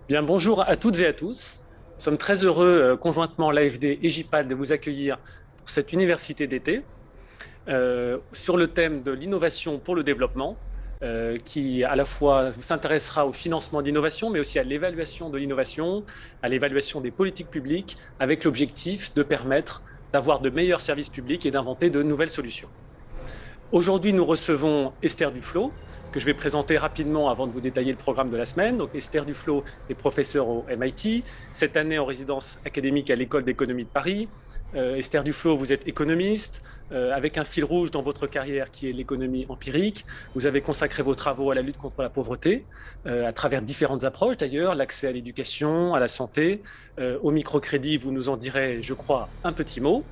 Bien, bonjour à toutes et à tous. Nous sommes très heureux, conjointement l'AFD et JPAL, de vous accueillir pour cette université d'été sur le thème de l'innovation pour le développement, qui à la fois s'intéressera au financement d'innovation, mais aussi à l'évaluation de l'innovation, à l'évaluation des politiques publiques, avec l'objectif de permettre d'avoir de meilleurs services publics et d'inventer de nouvelles solutions. Aujourd'hui, nous recevons Esther Duflo, que je vais présenter rapidement avant de vous détailler le programme de la semaine. Donc, Esther Duflo est professeure au MIT, cette année en résidence académique à l'École d'économie de Paris. Esther Duflo, vous êtes économiste, avec un fil rouge dans votre carrière qui est l'économie empirique. Vous avez consacré vos travaux à la lutte contre la pauvreté, à travers différentes approches d'ailleurs, l'accès à l'éducation, à la santé. Au microcrédit, vous nous en direz, je crois, un petit mot.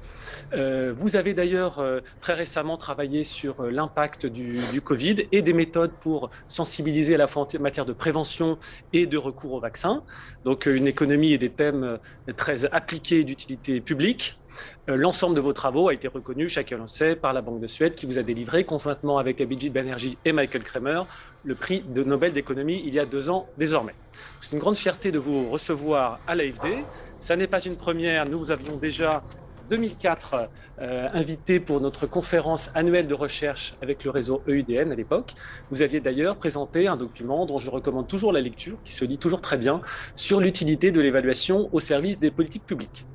Vous avez d'ailleurs très récemment travaillé sur l'impact du Covid et des méthodes pour sensibiliser à la fois en matière de prévention et de recours au vaccin. Donc une économie et des thèmes très appliqués d'utilité publique. L'ensemble de vos travaux a été reconnu, chacun le sait, par la Banque de Suède qui vous a délivré, conjointement avec Abhijit Banerjee et Michael Kremer, le prix de Nobel d'économie il y a 2 ans désormais. C'est une grande fierté de vous recevoir à l'AFD. Ça n'est pas une première, nous vous avions déjà 2004 invité pour notre conférence annuelle de recherche avec le réseau EUDN à l'époque. Vous aviez d'ailleurs présenté un document dont je recommande toujours la lecture, qui se lit toujours très bien, sur l'utilité de l'évaluation au service des politiques publiques.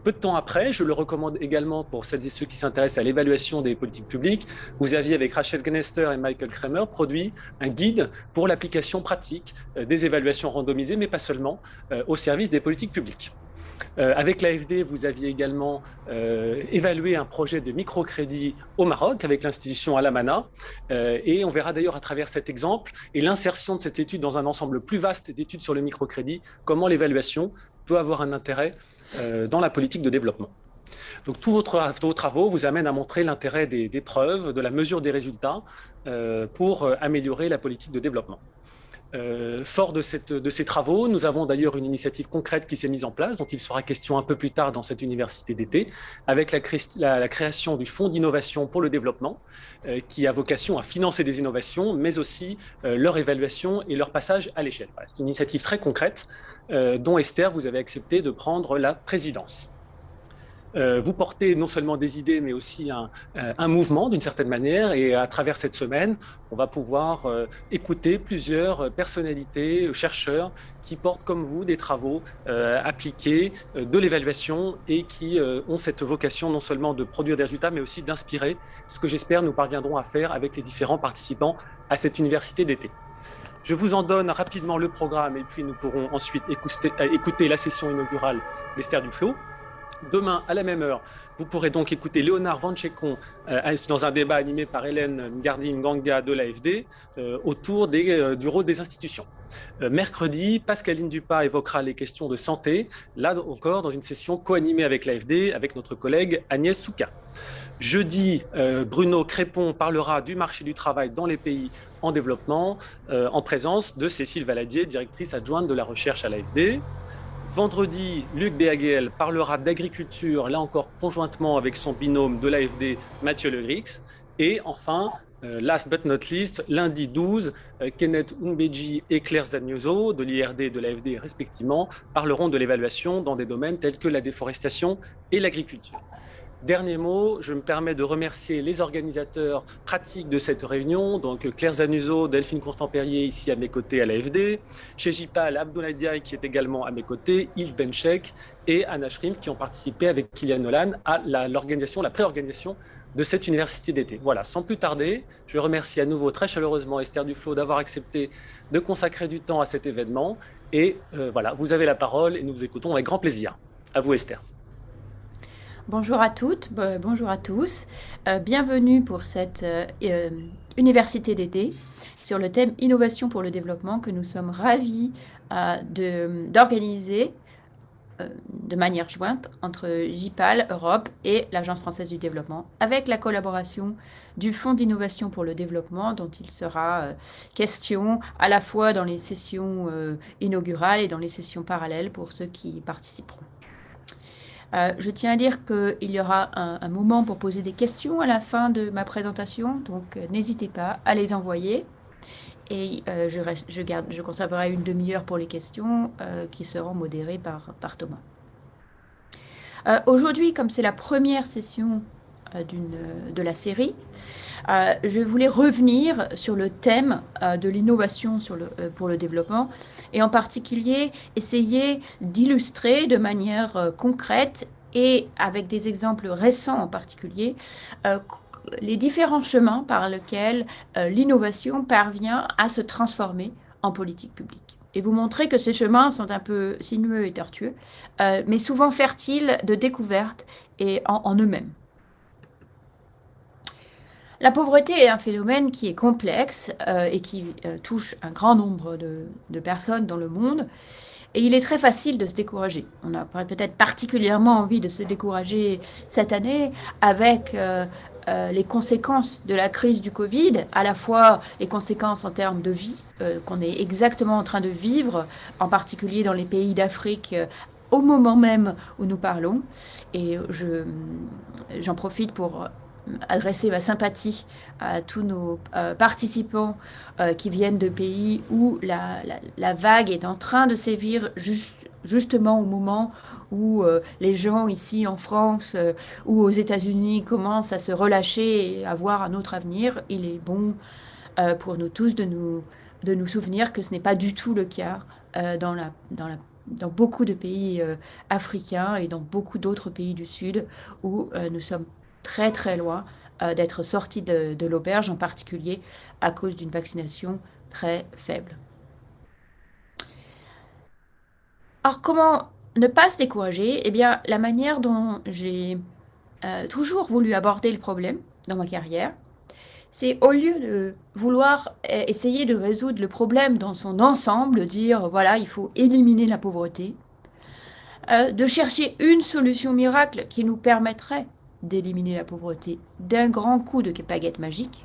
Peu de temps après, je le recommande également pour celles et ceux qui s'intéressent à l'évaluation des politiques publiques, vous aviez avec Rachel Gnester et Michael Kremer produit un guide pour l'application pratique des évaluations randomisées, mais pas seulement, au service des politiques publiques. Avec l'AFD, vous aviez également évalué un projet de microcrédit au Maroc avec l'institution Alamana. Et on verra d'ailleurs à travers cet exemple et l'insertion de cette étude dans un ensemble plus vaste d'études sur le microcrédit, comment l'évaluation peut avoir un intérêt dans la politique de développement. Donc, tous vos travaux vous amènent à montrer l'intérêt des preuves, de la mesure des résultats pour améliorer la politique de développement. Fort de ces travaux, nous avons d'ailleurs une initiative concrète qui s'est mise en place, dont il sera question un peu plus tard dans cette université d'été, avec la création du Fonds d'innovation pour le développement, qui a vocation à financer des innovations, mais aussi leur évaluation et leur passage à l'échelle. Voilà, c'est une initiative très concrète dont Esther, vous avez accepté de prendre la présidence. Vous portez non seulement des idées, mais aussi un mouvement d'une certaine manière. Et à travers cette semaine, on va pouvoir écouter plusieurs personnalités, chercheurs qui portent comme vous des travaux appliqués de l'évaluation et qui ont cette vocation non seulement de produire des résultats, mais aussi d'inspirer ce que j'espère nous parviendrons à faire avec les différents participants à cette université d'été. Je vous en donne rapidement le programme et puis nous pourrons ensuite écouter la session inaugurale d'Esther Duflo. Demain, à la même heure, vous pourrez donc écouter Léonard Vanchekon dans un débat animé par Hélène Ngardi-Nganga de l'AFD autour du rôle des institutions. Mercredi, Pascaline Dupas évoquera les questions de santé, là encore dans une session co-animée avec l'AFD, avec notre collègue Agnès Souka. Jeudi, Bruno Crépon parlera du marché du travail dans les pays en développement, en présence de Cécile Valadier, directrice adjointe de la recherche à l'AFD. Vendredi, Luc Béaguel parlera d'agriculture, là encore conjointement avec son binôme de l'AFD, Mathieu Legrix. Et enfin, last but not least, lundi 12, Kenneth Umbeji et Claire Zagnoso, de l'IRD et de l'AFD respectivement, parleront de l'évaluation dans des domaines tels que la déforestation et l'agriculture. Dernier mot, je me permets de remercier les organisateurs pratiques de cette réunion, donc Claire Zanuso, Delphine Constant-Perrier ici à mes côtés à l'AFD, chez JPAL, Abdoulaye Diaye qui est également à mes côtés, Yves Benchek et Anna Schrimp qui ont participé avec Kylian Nolan à la pré-organisation de cette université d'été. Voilà, sans plus tarder, je remercie à nouveau très chaleureusement Esther Duflo d'avoir accepté de consacrer du temps à cet événement. Et voilà, vous avez la parole et nous vous écoutons avec grand plaisir. À vous Esther. Bonjour à toutes, bonjour à tous. Bienvenue pour cette université d'été sur le thème Innovation pour le développement que nous sommes ravis d'organiser de manière jointe entre JPAL Europe et l'Agence française du développement, avec la collaboration du Fonds d'innovation pour le développement dont il sera question à la fois dans les sessions inaugurales et dans les sessions parallèles pour ceux qui participeront. Je tiens à dire qu'il y aura un moment pour poser des questions à la fin de ma présentation, donc n'hésitez pas à les envoyer. et je conserverai une demi-heure pour les questions qui seront modérées par Thomas. Aujourd'hui, comme c'est la première session de la série, je voulais revenir sur le thème de l'innovation pour le développement et en particulier essayer d'illustrer de manière concrète et avec des exemples récents en particulier les différents chemins par lesquels l'innovation parvient à se transformer en politique publique. Et vous montrer que ces chemins sont un peu sinueux et tortueux, mais souvent fertiles de découvertes et en eux-mêmes. La pauvreté est un phénomène qui est complexe et qui touche un grand nombre de personnes dans le monde. Et il est très facile de se décourager. On a peut-être particulièrement envie de se décourager cette année avec les conséquences de la crise du Covid, à la fois les conséquences en termes de vie qu'on est exactement en train de vivre, en particulier dans les pays d'Afrique, au moment même où nous parlons. Et j'en profite pour adresser ma sympathie à tous nos participants qui viennent de pays où la vague est en train de sévir justement au moment où les gens ici en France ou aux États-Unis commencent à se relâcher et à voir un autre avenir. Il est bon pour nous tous de nous souvenir que ce n'est pas du tout le cas dans beaucoup de pays africains et dans beaucoup d'autres pays du Sud où nous sommes très très loin d'être sortis de l'auberge, en particulier à cause d'une vaccination très faible. Alors comment ne pas se décourager? Eh bien, la manière dont j'ai toujours voulu aborder le problème dans ma carrière, c'est au lieu de vouloir essayer de résoudre le problème dans son ensemble, dire voilà, il faut éliminer la pauvreté, de chercher une solution miracle qui nous permettrait d'éliminer la pauvreté d'un grand coup de baguette magique,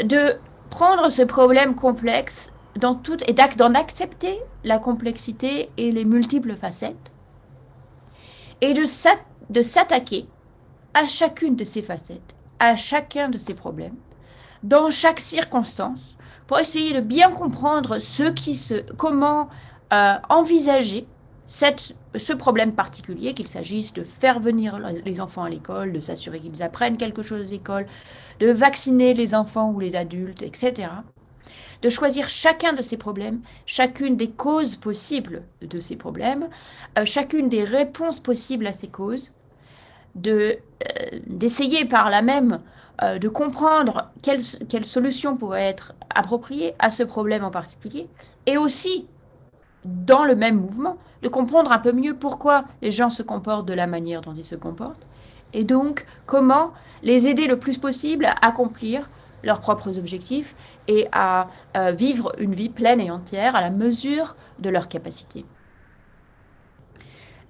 de prendre ce problème complexe et d'en accepter la complexité et les multiples facettes, et de s'attaquer à chacune de ces facettes, à chacun de ces problèmes, dans chaque circonstance, pour essayer de bien comprendre comment envisager ce problème particulier, qu'il s'agisse de faire venir les enfants à l'école, de s'assurer qu'ils apprennent quelque chose à l'école, de vacciner les enfants ou les adultes, etc. De choisir chacun de ces problèmes, chacune des causes possibles de ces problèmes, chacune des réponses possibles à ces causes, d'essayer par là même de comprendre quelle solution pourrait être appropriée à ce problème en particulier, et aussi, dans le même mouvement, de comprendre un peu mieux pourquoi les gens se comportent de la manière dont ils se comportent, et donc comment les aider le plus possible à accomplir leurs propres objectifs et à vivre une vie pleine et entière à la mesure de leurs capacités.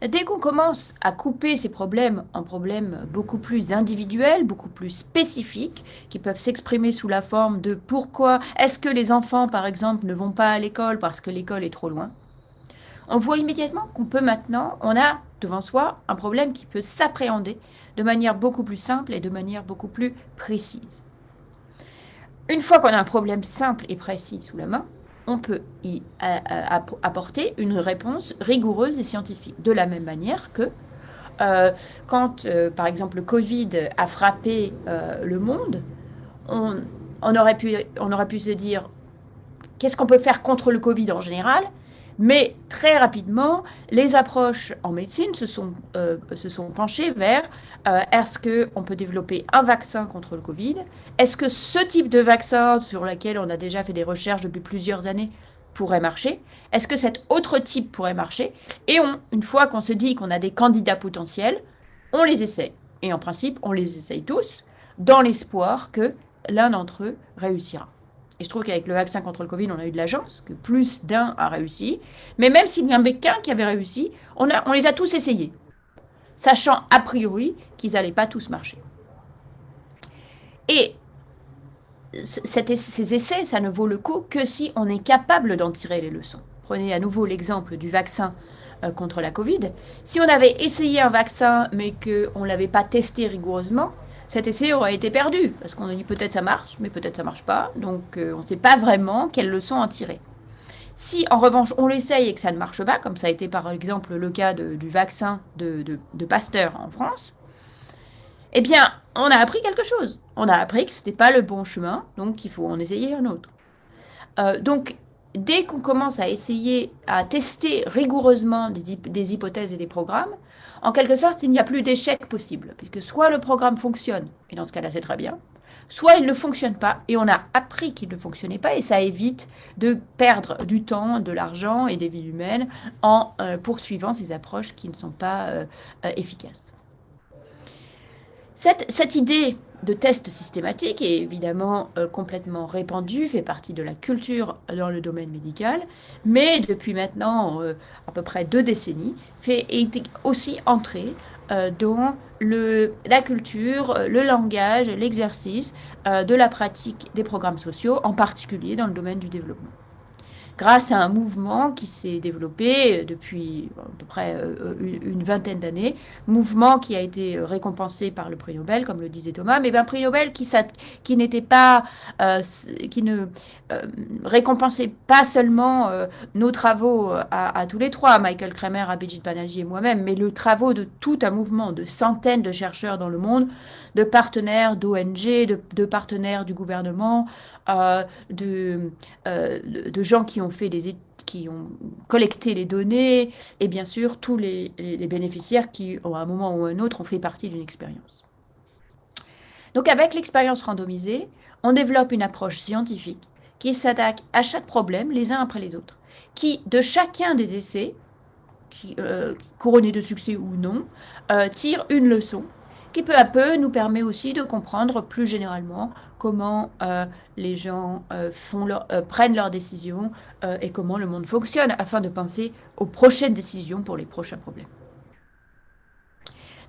Dès qu'on commence à couper ces problèmes en problèmes beaucoup plus individuels, beaucoup plus spécifiques, qui peuvent s'exprimer sous la forme de pourquoi est-ce que les enfants, par exemple, ne vont pas à l'école parce que l'école est trop loin, on voit immédiatement on a devant soi un problème qui peut s'appréhender de manière beaucoup plus simple et de manière beaucoup plus précise. Une fois qu'on a un problème simple et précis sous la main, on peut y apporter une réponse rigoureuse et scientifique. De la même manière que quand, par exemple, le Covid a frappé le monde, on aurait pu se dire qu'est-ce qu'on peut faire contre le Covid en général, mais très rapidement, les approches en médecine se sont penchées vers est-ce qu'on peut développer un vaccin contre le Covid? Est-ce que ce type de vaccin sur lequel on a déjà fait des recherches depuis plusieurs années pourrait marcher? Est-ce que cet autre type pourrait marcher? Et une fois qu'on se dit qu'on a des candidats potentiels, on les essaie. Et en principe, on les essaye tous dans l'espoir que l'un d'entre eux réussira. Et je trouve qu'avec le vaccin contre le Covid, on a eu de la chance, que plus d'un a réussi. Mais même s'il n'y en avait qu'un qui avait réussi, on les a tous essayés, sachant a priori qu'ils n'allaient pas tous marcher. Et ces essais, ça ne vaut le coup que si on est capable d'en tirer les leçons. Prenez à nouveau l'exemple du vaccin contre la Covid. Si on avait essayé un vaccin, mais qu'on ne l'avait pas testé rigoureusement, cet essai aurait été perdu, parce qu'on a dit peut-être ça marche, mais peut-être ça marche pas, donc on ne sait pas vraiment quelles leçons en tirer. Si en revanche on l'essaye et que ça ne marche pas, comme ça a été par exemple le cas du vaccin de Pasteur en France, eh bien on a appris quelque chose. On a appris que ce n'était pas le bon chemin, donc il faut en essayer un autre. Donc dès qu'on commence à essayer à tester rigoureusement des hypothèses et des programmes, en quelque sorte, il n'y a plus d'échec possible, puisque soit le programme fonctionne, et dans ce cas-là, c'est très bien, soit il ne fonctionne pas, et on a appris qu'il ne fonctionnait pas, et ça évite de perdre du temps, de l'argent et des vies humaines en poursuivant ces approches qui ne sont pas efficaces. Cette idée de test systématique est évidemment complètement répandue, fait partie de la culture dans le domaine médical, mais depuis maintenant à peu près 2 décennies, est aussi entrée dans la culture, le langage, l'exercice de la pratique des programmes sociaux, en particulier dans le domaine du développement, grâce à un mouvement qui s'est développé depuis à peu près une vingtaine d'années, mouvement qui a été récompensé par le prix Nobel, comme le disait Thomas, mais un prix Nobel qui n'était pas, qui ne récompensait pas seulement nos travaux à tous les trois, Michael Kremer, Abhijit Banerjee et moi-même, mais le travaux de tout un mouvement de centaines de chercheurs dans le monde, de partenaires d'ONG, de partenaires du gouvernement, de gens qui ont qui ont collecté les données, et bien sûr tous les bénéficiaires qui, à un moment ou à un autre, ont fait partie d'une expérience. Donc avec l'expérience randomisée, on développe une approche scientifique qui s'attaque à chaque problème les uns après les autres, qui, de chacun des essais, couronnés de succès ou non, tire une leçon qui peu à peu nous permet aussi de comprendre plus généralement comment les gens prennent leurs décisions et comment le monde fonctionne, afin de penser aux prochaines décisions pour les prochains problèmes.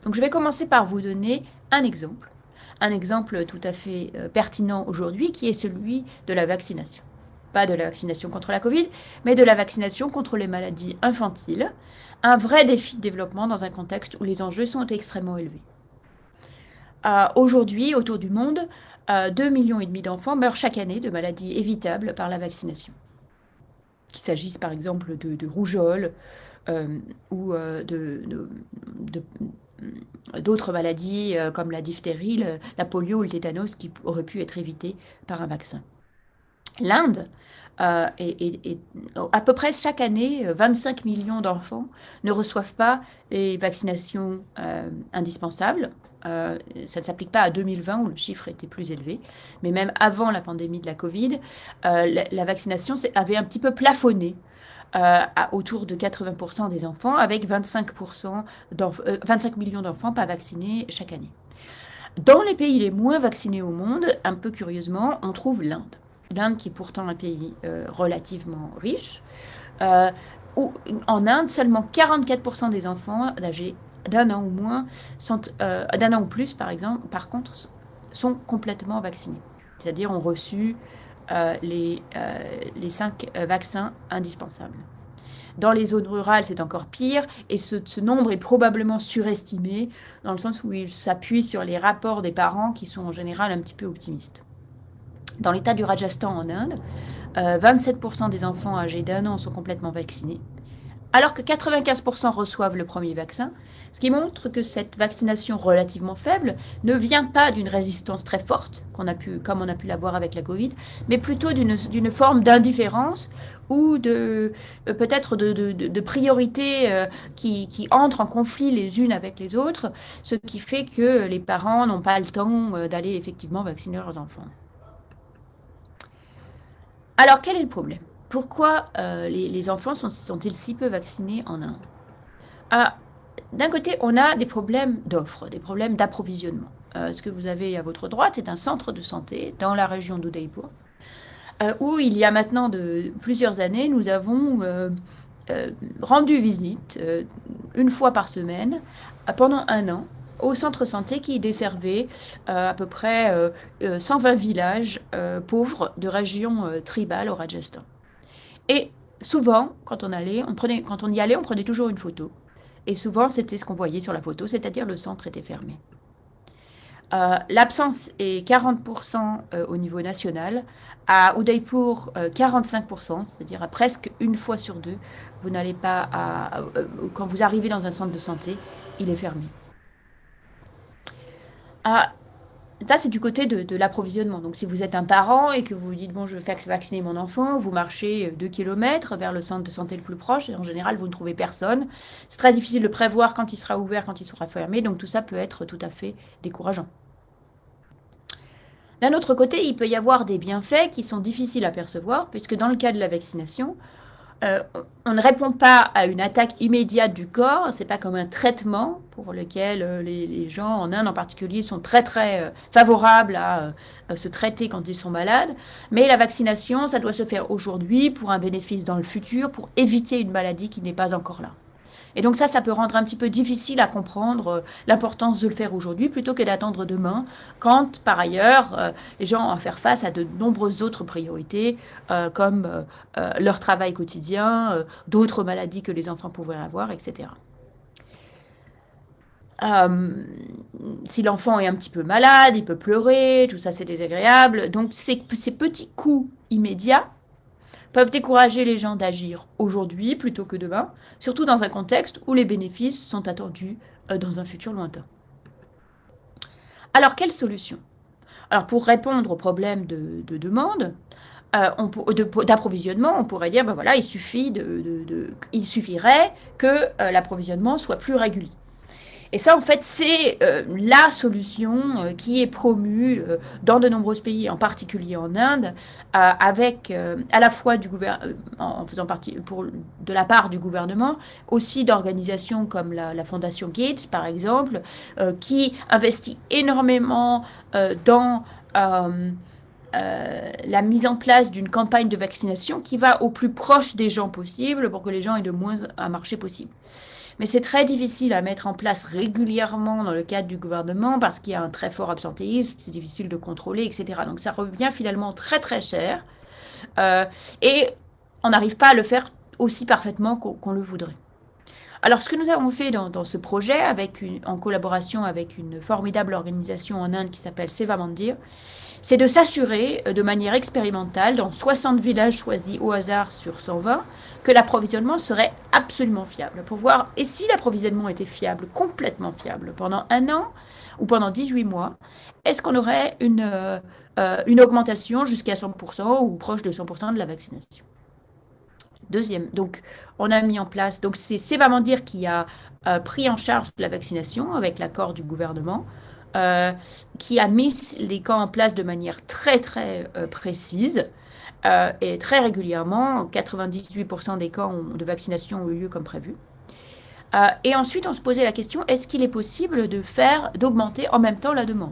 Donc je vais commencer par vous donner un exemple tout à fait pertinent aujourd'hui, qui est celui de la vaccination. Pas de la vaccination contre la Covid, mais de la vaccination contre les maladies infantiles, un vrai défi de développement dans un contexte où les enjeux sont extrêmement élevés. Aujourd'hui, autour du monde, 2,5 millions d'enfants meurent chaque année de maladies évitables par la vaccination. Qu'il s'agisse par exemple de rougeole ou d'autres maladies comme la diphtérie, la polio ou le tétanos, qui auraient pu être évités par un vaccin. L'Inde, à peu près chaque année, 25 millions d'enfants ne reçoivent pas les vaccinations indispensables. Ça ne s'applique pas à 2020 où le chiffre était plus élevé, mais même avant la pandémie de la Covid, la vaccination avait un petit peu plafonné autour de 80% des enfants, avec 25 millions d'enfants pas vaccinés chaque année. Dans les pays les moins vaccinés au monde, un peu curieusement, on trouve l'Inde. L'Inde, qui est pourtant un pays relativement riche, où en Inde, seulement 44% des enfants âgés d'un an ou moins, d'un an ou plus par contre, sont complètement vaccinés. C'est-à-dire ont reçu les 5 vaccins indispensables. Dans les zones rurales, c'est encore pire, et ce nombre est probablement surestimé, dans le sens où il s'appuie sur les rapports des parents qui sont en général un petit peu optimistes. Dans l'état du Rajasthan en Inde, 27% des enfants âgés d'1 an sont complètement vaccinés, alors que 95% reçoivent le premier vaccin, ce qui montre que cette vaccination relativement faible ne vient pas d'une résistance très forte, comme on a pu l'avoir avec la Covid, mais plutôt d'une forme d'indifférence ou peut-être de priorités qui entrent en conflit les unes avec les autres, ce qui fait que les parents n'ont pas le temps d'aller effectivement vacciner leurs enfants. Alors, quel est le problème ? Pourquoi les enfants sont-ils si peu vaccinés en Inde ? D'un côté, on a des problèmes d'offres, des problèmes d'approvisionnement. Ce que vous avez à votre droite est un centre de santé dans la région d'Udaipur, où il y a maintenant plusieurs années, nous avons rendu visite une fois par semaine pendant 1 an au centre santé qui desservait à peu près 120 villages pauvres de régions tribales au Rajasthan. Et souvent, quand on y allait, on prenait toujours une photo. Et souvent, c'était ce qu'on voyait sur la photo, c'est-à-dire le centre était fermé. L'absence est 40% au niveau national. À Udaipur, 45%, c'est-à-dire à presque une fois sur deux, vous n'allez pas quand vous arrivez dans un centre de santé, il est fermé. Ah, ça, c'est du côté de l'approvisionnement. Donc, si vous êtes un parent et que vous vous dites, bon, je vais faire vacciner mon enfant, vous marchez 2 km vers le centre de santé le plus proche, et en général, vous ne trouvez personne. C'est très difficile de prévoir quand il sera ouvert, quand il sera fermé, donc tout ça peut être tout à fait décourageant. D'un autre côté, il peut y avoir des bienfaits qui sont difficiles à percevoir, puisque dans le cas de la vaccination, euh, on ne répond pas à une attaque immédiate du corps. C'est pas comme un traitement pour lequel les gens en Inde en particulier sont très très favorables à se traiter quand ils sont malades. Mais la vaccination, ça doit se faire aujourd'hui pour un bénéfice dans le futur, pour éviter une maladie qui n'est pas encore là. Et donc ça peut rendre un petit peu difficile à comprendre l'importance de le faire aujourd'hui plutôt que d'attendre demain, quand par ailleurs les gens ont à faire face à de nombreuses autres priorités, comme leur travail quotidien, d'autres maladies que les enfants pourraient avoir, etc. Euh, Si l'enfant est un petit peu malade, il peut pleurer, tout ça c'est désagréable. Donc ces petits coups immédiats peuvent décourager les gens d'agir aujourd'hui plutôt que demain, surtout dans un contexte où les bénéfices sont attendus dans un futur lointain. Alors, quelle solution? Alors, pour répondre au problème de demande, d'approvisionnement, on pourrait dire, ben voilà, il suffirait que l'approvisionnement soit plus régulier. Et ça, en fait, c'est la solution qui est promue dans de nombreux pays, en particulier en Inde, avec à la fois en faisant partie de la part du gouvernement, aussi d'organisations comme la Fondation Gates, par exemple, qui investit énormément dans la mise en place d'une campagne de vaccination qui va au plus proche des gens possible pour que les gens aient de moins à marcher possible. Mais c'est très difficile à mettre en place régulièrement dans le cadre du gouvernement parce qu'il y a un très fort absentéisme, c'est difficile de contrôler, etc. Donc ça revient finalement très très cher et on n'arrive pas à le faire aussi parfaitement qu'on le voudrait. Alors ce que nous avons fait dans ce projet, en collaboration avec une formidable organisation en Inde qui s'appelle Seva Mandir, c'est de s'assurer de manière expérimentale, dans 60 villages choisis au hasard sur 120, que l'approvisionnement serait absolument fiable. Pour voir, et si l'approvisionnement était fiable, complètement fiable, pendant un an ou pendant 18 mois, est-ce qu'on aurait une augmentation jusqu'à 100% ou proche de 100% de la vaccination? Deuxième, donc on a mis en place, donc c'est Sevamandir qui a pris en charge la vaccination avec l'accord du gouvernement, qui a mis les camps en place de manière très très précise et très régulièrement. 98% des camps de vaccination ont eu lieu comme prévu. Et ensuite, on se posait la question, est-ce qu'il est possible d'augmenter en même temps la demande?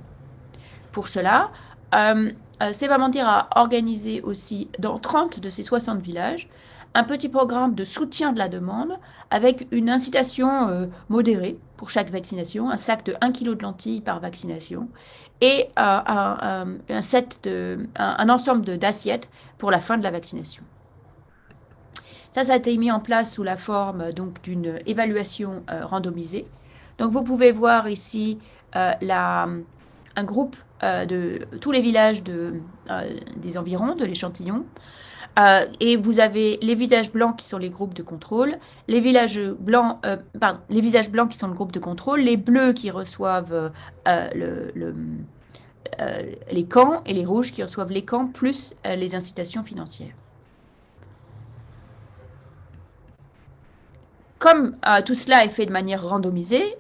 Pour cela, Sevamandir a organisé aussi dans 30 de ces 60 villages un petit programme de soutien de la demande avec une incitation modérée pour chaque vaccination, un sac de 1 kg de lentilles par vaccination et un ensemble d'assiettes pour la fin de la vaccination. Ça a été mis en place sous la forme donc d'une évaluation randomisée. Donc vous pouvez voir ici un groupe de tous les villages des environs de l'échantillon. Et vous avez les visages blancs qui sont les groupes de contrôle, les visages blancs qui sont le groupe de contrôle, les bleus qui reçoivent les camps et les rouges qui reçoivent les camps plus les incitations financières. Comme tout cela est fait de manière randomisée,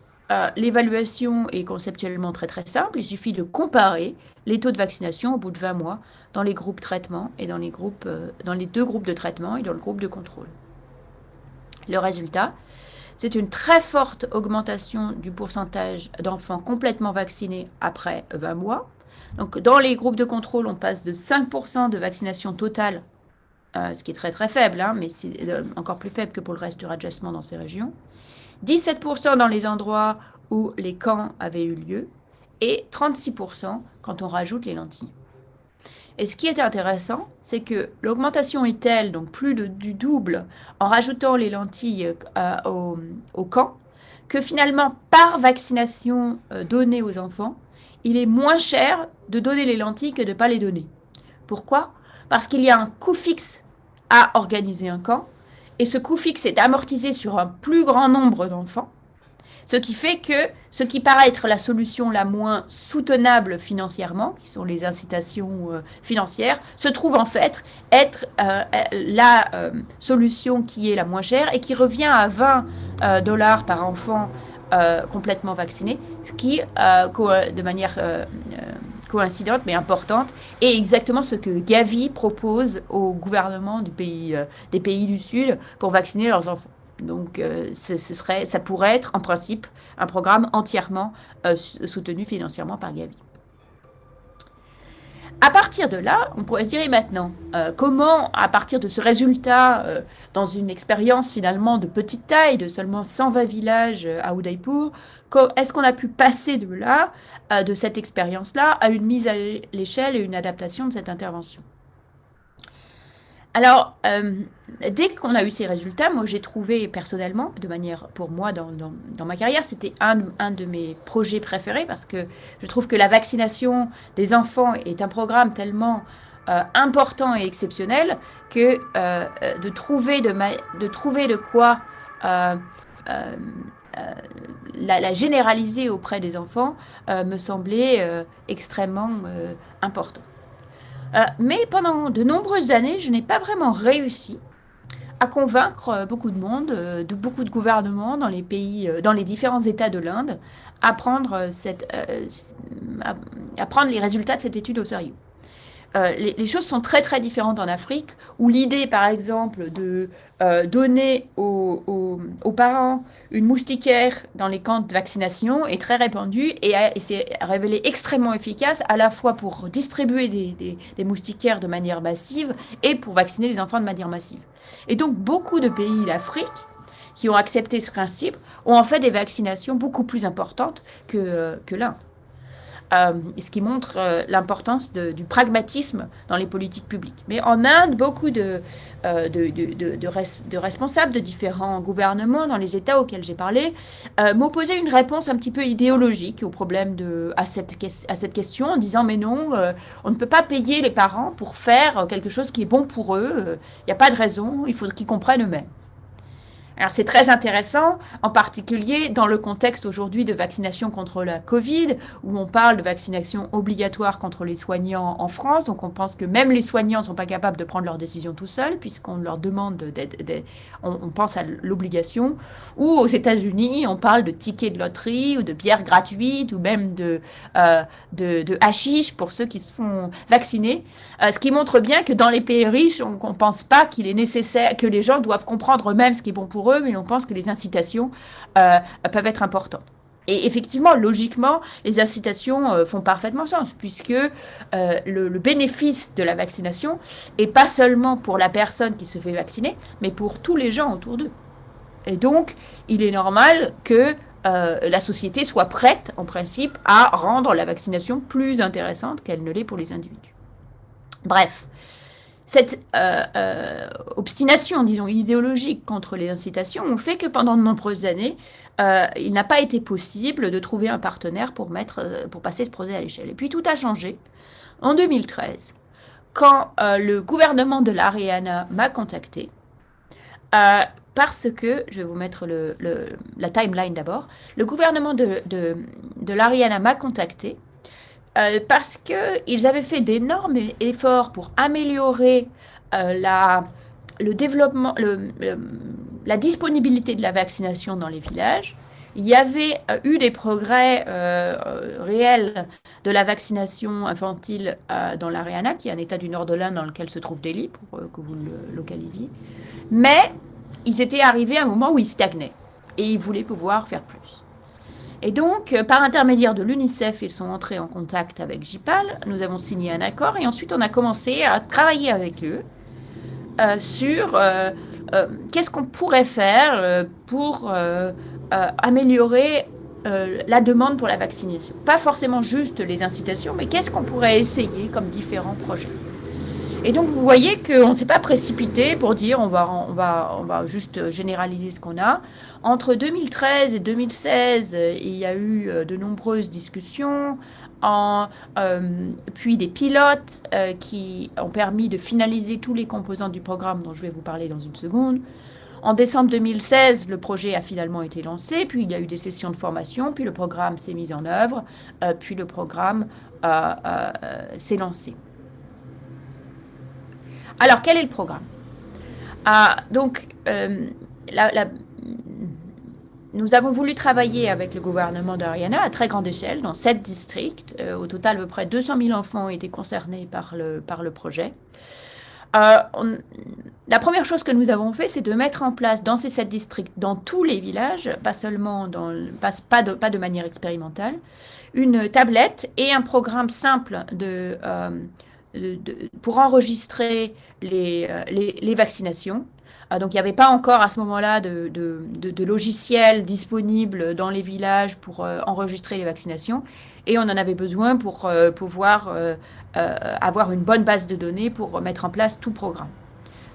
l'évaluation est conceptuellement très très simple. Il suffit de comparer les taux de vaccination au bout de 20 mois dans les groupes traitement et dans les deux groupes de traitement et dans le groupe de contrôle. Le résultat, c'est une très forte augmentation du pourcentage d'enfants complètement vaccinés après 20 mois. Donc dans les groupes de contrôle, on passe de 5% de vaccination totale, ce qui est très très faible, hein, mais c'est encore plus faible que pour le reste du Rajasthan dans ces régions. 17% dans les endroits où les camps avaient eu lieu et 36% quand on rajoute les lentilles. Et ce qui est intéressant, c'est que l'augmentation est telle, donc plus du double, en rajoutant les lentilles au camp, que finalement, par vaccination donnée aux enfants, il est moins cher de donner les lentilles que de ne pas les donner. Pourquoi? Parce qu'il y a un coût fixe à organiser un camp, et ce coût fixe est amortisé sur un plus grand nombre d'enfants, ce qui fait que ce qui paraît être la solution la moins soutenable financièrement, qui sont les incitations financières, se trouve en fait être la solution qui est la moins chère et qui revient à 20 dollars par enfant complètement vacciné, ce qui, de manière coïncidente mais importante, est exactement ce que Gavi propose au gouvernement des pays du Sud pour vacciner leurs enfants. Donc, ça pourrait être en principe un programme entièrement soutenu financièrement par Gavi. À partir de là, on pourrait se dire, et maintenant, comment, à partir de ce résultat, dans une expérience finalement de petite taille, de seulement 120 villages à Udaipur, est-ce qu'on a pu passer de là, de cette expérience-là, à une mise à l'échelle et une adaptation de cette intervention? Alors, dès qu'on a eu ces résultats, moi j'ai trouvé personnellement, de manière pour moi dans ma carrière, c'était un de mes projets préférés parce que je trouve que la vaccination des enfants est un programme tellement important et exceptionnel que de trouver de quoi euh, euh, la généraliser auprès des enfants me semblait extrêmement important. Mais pendant de nombreuses années, je n'ai pas vraiment réussi à convaincre beaucoup de monde, de beaucoup de gouvernements dans les pays, dans les différents États de l'Inde, à prendre, à prendre les résultats de cette étude au sérieux. Les choses sont très très différentes en Afrique, où l'idée, par exemple, de donner aux parents une moustiquaire dans les camps de vaccination est très répandue et s'est révélée extrêmement efficace à la fois pour distribuer des moustiquaires de manière massive et pour vacciner les enfants de manière massive. Et donc beaucoup de pays d'Afrique qui ont accepté ce principe ont en fait des vaccinations beaucoup plus importantes que l'Inde. Ce qui montre l'importance du pragmatisme dans les politiques publiques. Mais en Inde, beaucoup de responsables de différents gouvernements dans les États auxquels j'ai parlé m'ont posé une réponse un petit peu idéologique au problème à cette question en disant mais non, on ne peut pas payer les parents pour faire quelque chose qui est bon pour eux, il n'y a pas de raison, il faut qu'ils comprennent eux-mêmes. Alors c'est très intéressant, en particulier dans le contexte aujourd'hui de vaccination contre la Covid, où on parle de vaccination obligatoire contre les soignants en France. Donc on pense que même les soignants ne sont pas capables de prendre leurs décisions tout seuls, puisqu'on leur demande on pense à l'obligation. Ou aux États-Unis, on parle de tickets de loterie ou de bières gratuites ou même de hashish pour ceux qui se font vacciner. Ce qui montre bien que dans les pays riches, on ne pense pas qu'il est nécessaire, que les gens doivent comprendre eux-mêmes ce qui est bon pour eux, mais on pense que les incitations peuvent être importantes. Et effectivement, logiquement, les incitations font parfaitement sens, puisque le bénéfice de la vaccination est pas seulement pour la personne qui se fait vacciner, mais pour tous les gens autour d'eux. Et donc, il est normal que la société soit prête, en principe, à rendre la vaccination plus intéressante qu'elle ne l'est pour les individus. Bref, cette obstination, disons, idéologique contre les incitations ont fait que pendant de nombreuses années, il n'a pas été possible de trouver un partenaire pour passer ce projet à l'échelle. Et puis tout a changé en 2013, quand le gouvernement de l'Haryana m'a contacté, parce que, je vais vous mettre la timeline d'abord, le gouvernement de l'Haryana m'a contacté parce qu'ils avaient fait d'énormes efforts pour améliorer le développement, la disponibilité de la vaccination dans les villages. Il y avait eu des progrès réels de la vaccination infantile dans l'Haryana, qui est un état du nord de l'Inde dans lequel se trouve Delhi, pour que vous le localisiez. Mais ils étaient arrivés à un moment où ils stagnaient et ils voulaient pouvoir faire plus. Et donc, par intermédiaire de l'UNICEF, ils sont entrés en contact avec JIPAL. Nous avons signé un accord et ensuite on a commencé à travailler avec eux sur qu'est-ce qu'on pourrait faire pour améliorer la demande pour la vaccination. Pas forcément juste les incitations, mais qu'est-ce qu'on pourrait essayer comme différents projets. Et donc, vous voyez qu'on ne s'est pas précipité pour dire on va juste généraliser ce qu'on a. Entre 2013 et 2016, il y a eu de nombreuses discussions, en, puis des pilotes qui ont permis de finaliser tous les composants du programme dont je vais vous parler dans une seconde. En décembre 2016, le projet a finalement été lancé, puis il y a eu des sessions de formation, puis le programme s'est mis en œuvre, puis le programme s'est lancé. Alors, quel est le programme? Donc, nous avons voulu travailler avec le gouvernement d'Haryana à très grande échelle, dans 7 districts. Au total, à peu près 200 000 enfants ont été concernés par le projet. La première chose que nous avons fait, c'est de mettre en place dans ces 7 districts, dans tous les villages, pas seulement pas de manière expérimentale, une tablette et un programme simple pour enregistrer les vaccinations. Donc, il n'y avait pas encore à ce moment-là de logiciel disponible dans les villages pour enregistrer les vaccinations. Et on en avait besoin pour pouvoir avoir une bonne base de données pour mettre en place tout programme.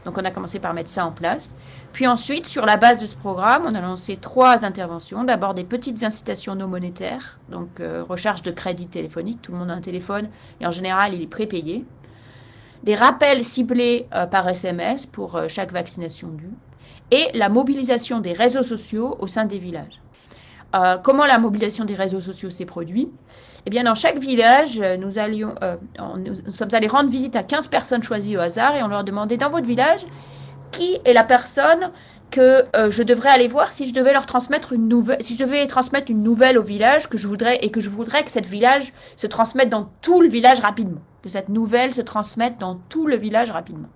Donc, on a commencé par mettre ça en place. Puis ensuite, sur la base de ce programme, on a lancé 3 interventions. D'abord, des petites incitations non monétaires, donc recharge de crédit téléphonique. Tout le monde a un téléphone et en général, il est prépayé. Des rappels ciblés par SMS pour chaque vaccination due. Et la mobilisation des réseaux sociaux au sein des villages. Comment la mobilisation des réseaux sociaux s'est produite? Eh bien, dans chaque village, nous sommes allés rendre visite à 15 personnes choisies au hasard et on leur demandait dans votre village qui est la personne que je devrais aller voir si je devais leur transmettre une nouvelle, si je devais transmettre une nouvelle au village que je voudrais que cette village se transmette dans tout le village rapidement, que cette nouvelle se transmette dans tout le village rapidement.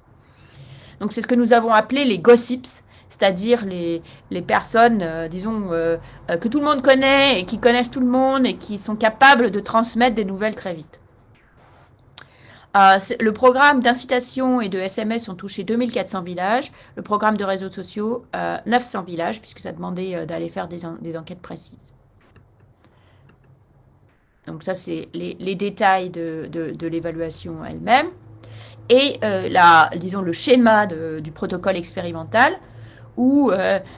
Donc c'est ce que nous avons appelé les gossips, c'est-à-dire les personnes, disons, que tout le monde connaît et qui connaissent tout le monde et qui sont capables de transmettre des nouvelles très vite. Le programme d'incitation et de SMS ont touché 2400 villages, le programme de réseaux sociaux 900 villages, puisque ça demandait d'aller faire des enquêtes précises. Donc ça, c'est les détails de l'évaluation elle-même. Et disons, le schéma du protocole expérimental, où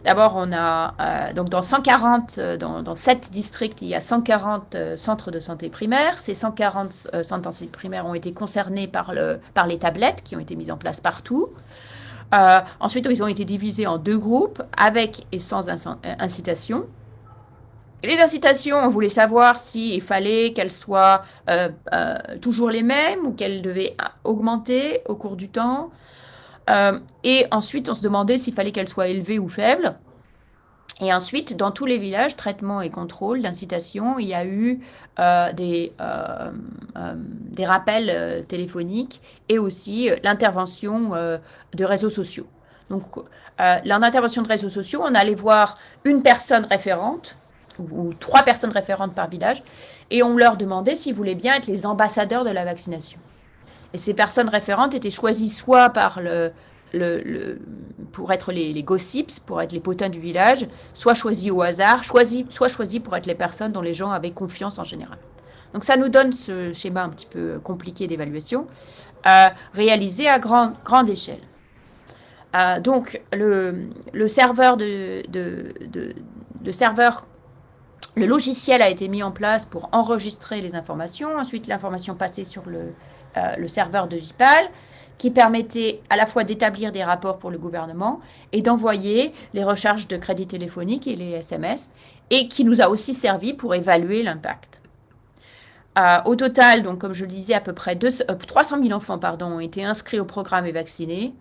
d'abord on a, donc dans 140, dans 7 districts, il y a 140 centres de santé primaires. Ces 140 centres de santé primaires ont été concernés par les tablettes qui ont été mises en place partout. Ensuite, ils ont été divisés en 2 groupes, avec et sans incitation. Les incitations, on voulait savoir s'il fallait qu'elles soient toujours les mêmes ou qu'elles devaient augmenter au cours du temps. Et ensuite, on se demandait s'il fallait qu'elles soient élevées ou faibles. Et ensuite, dans tous les villages, traitement et contrôle d'incitation, il y a eu des rappels téléphoniques et aussi l'intervention de réseaux sociaux. Donc, dans l'intervention de réseaux sociaux, on allait voir une personne référente ou 3 personnes référentes par village et on leur demandait s'ils voulaient bien être les ambassadeurs de la vaccination. Et ces personnes référentes étaient choisies soit par pour être les gossips, pour être les potins du village, soit choisies au hasard, soit choisies pour être les personnes dont les gens avaient confiance en général. Donc ça nous donne ce schéma un petit peu compliqué d'évaluation, réalisé à grande échelle. Donc le serveur le logiciel a été mis en place pour enregistrer les informations. Ensuite, l'information passait sur le serveur de JPAL, qui permettait à la fois d'établir des rapports pour le gouvernement et d'envoyer les recharges de crédit téléphonique et les SMS, et qui nous a aussi servi pour évaluer l'impact. Au total, donc, comme je le disais, à peu près 300 000 enfants ont été inscrits au programme et vaccinés.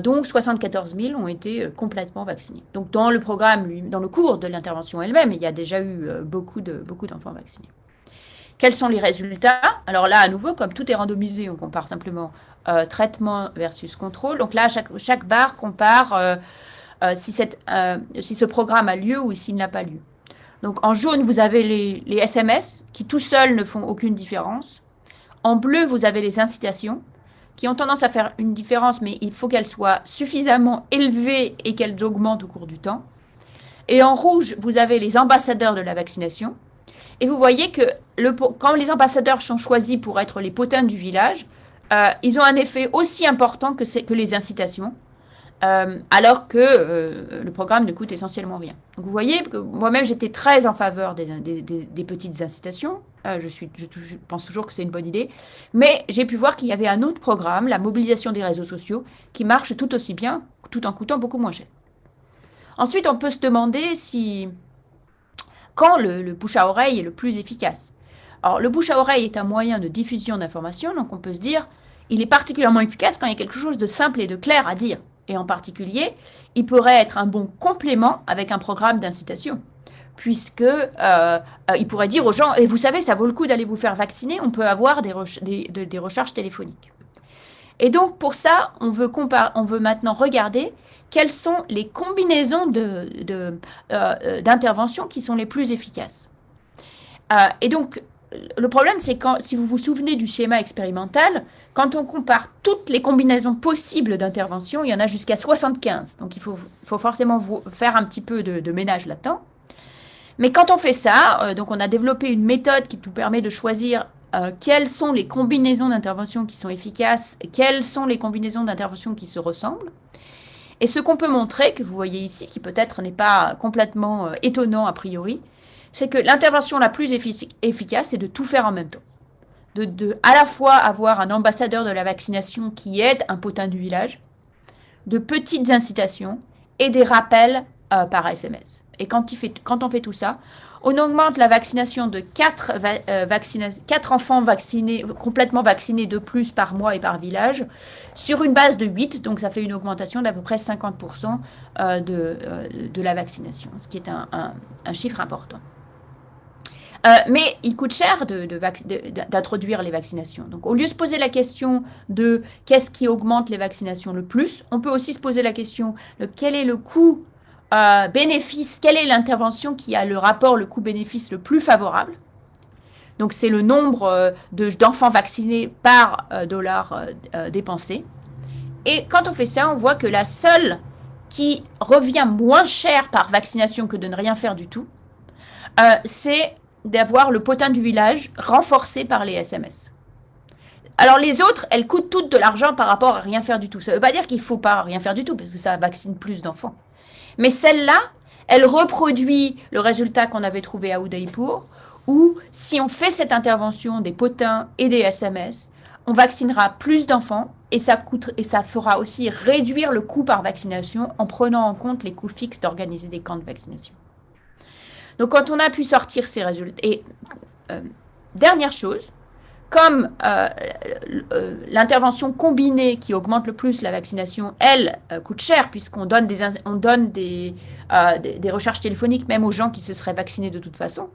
Donc 74 000 ont été complètement vaccinés. Donc dans le programme, dans le cours de l'intervention elle-même, il y a déjà eu beaucoup d'enfants vaccinés. Quels sont les résultats? Alors là, à nouveau, comme tout est randomisé, on compare simplement traitement versus contrôle. Donc là, chaque barre compare si ce programme a lieu ou s'il n'a pas lieu. Donc en jaune, vous avez les SMS qui tout seuls ne font aucune différence. En bleu, vous avez les incitations qui ont tendance à faire une différence, mais il faut qu'elles soient suffisamment élevées et qu'elles augmentent au cours du temps. Et en rouge, vous avez les ambassadeurs de la vaccination. Et vous voyez que quand les ambassadeurs sont choisis pour être les potins du village, ils ont un effet aussi important que les incitations, alors que le programme ne coûte essentiellement rien. Donc vous voyez que moi-même j'étais très en faveur des petites incitations. Je pense toujours que c'est une bonne idée. Mais j'ai pu voir qu'il y avait un autre programme, la mobilisation des réseaux sociaux, qui marche tout aussi bien, tout en coûtant beaucoup moins cher. Ensuite, on peut se demander quand le bouche à oreille est le plus efficace. Alors, le bouche à oreille est un moyen de diffusion d'informations, donc on peut se dire, il est particulièrement efficace quand il y a quelque chose de simple et de clair à dire. Et en particulier, il pourrait être un bon complément avec un programme d'incitation, puisque il pourrait dire aux gens, et vous savez, ça vaut le coup d'aller vous faire vacciner, on peut avoir des recharges téléphoniques. Et donc, pour ça, on veut maintenant regarder quelles sont les combinaisons d'interventions qui sont les plus efficaces. Et donc, le problème, c'est si vous vous souvenez du schéma expérimental, quand on compare toutes les combinaisons possibles d'intervention, il y en a jusqu'à 75. Donc, il faut forcément faire un petit peu de ménage là-dedans. Mais quand on fait ça, donc on a développé une méthode qui nous permet de choisir quelles sont les combinaisons d'intervention qui sont efficaces, quelles sont les combinaisons d'intervention qui se ressemblent. Et ce qu'on peut montrer, que vous voyez ici, qui peut-être n'est pas complètement étonnant a priori, c'est que l'intervention la plus efficace, c'est de tout faire en même temps. À la fois avoir un ambassadeur de la vaccination qui aide un potin du village, de petites incitations et des rappels par SMS. Et quand on fait tout ça, on augmente la vaccination de 4 enfants complètement vaccinés de plus par mois et par village, sur une base de 8, donc ça fait une augmentation d'à peu près 50% de la vaccination, ce qui est un chiffre important. Mais il coûte cher d'introduire les vaccinations. Donc, au lieu de se poser la question de qu'est-ce qui augmente les vaccinations le plus, on peut aussi se poser la question de quel est le coût bénéfice, quelle est l'intervention qui a le rapport, le coût-bénéfice le plus favorable. Donc, c'est le nombre d'enfants vaccinés par dollar dépensé. Et quand on fait ça, on voit que la seule qui revient moins cher par vaccination que de ne rien faire du tout, c'est d'avoir le potin du village renforcé par les SMS. Alors les autres, elles coûtent toutes de l'argent par rapport à rien faire du tout. Ça ne veut pas dire qu'il ne faut pas rien faire du tout, parce que ça vaccine plus d'enfants. Mais celle-là, elle reproduit le résultat qu'on avait trouvé à Udaipur, où si on fait cette intervention des potins et des SMS, on vaccinera plus d'enfants et ça fera aussi réduire le coût par vaccination en prenant en compte les coûts fixes d'organiser des camps de vaccination. Donc, quand on a pu sortir ces résultats, et dernière chose, comme l'intervention combinée qui augmente le plus la vaccination, elle coûte cher puisqu'on donne des recharges téléphoniques même aux gens qui se seraient vaccinés de toute façon,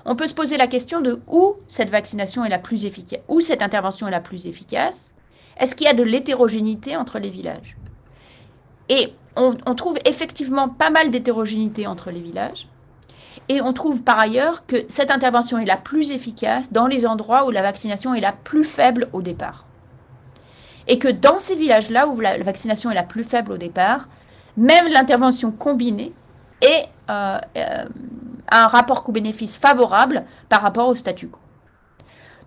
on peut se poser la question de où cette vaccination est la plus efficace, où cette intervention est la plus efficace. Est-ce qu'il y a de l'hétérogénéité entre les villages? Et on trouve effectivement pas mal d'hétérogénéité entre les villages. Et on trouve par ailleurs que cette intervention est la plus efficace dans les endroits où la vaccination est la plus faible au départ. Et que dans ces villages-là où la vaccination est la plus faible au départ, même l'intervention combinée a un rapport coût-bénéfice favorable par rapport au statu quo.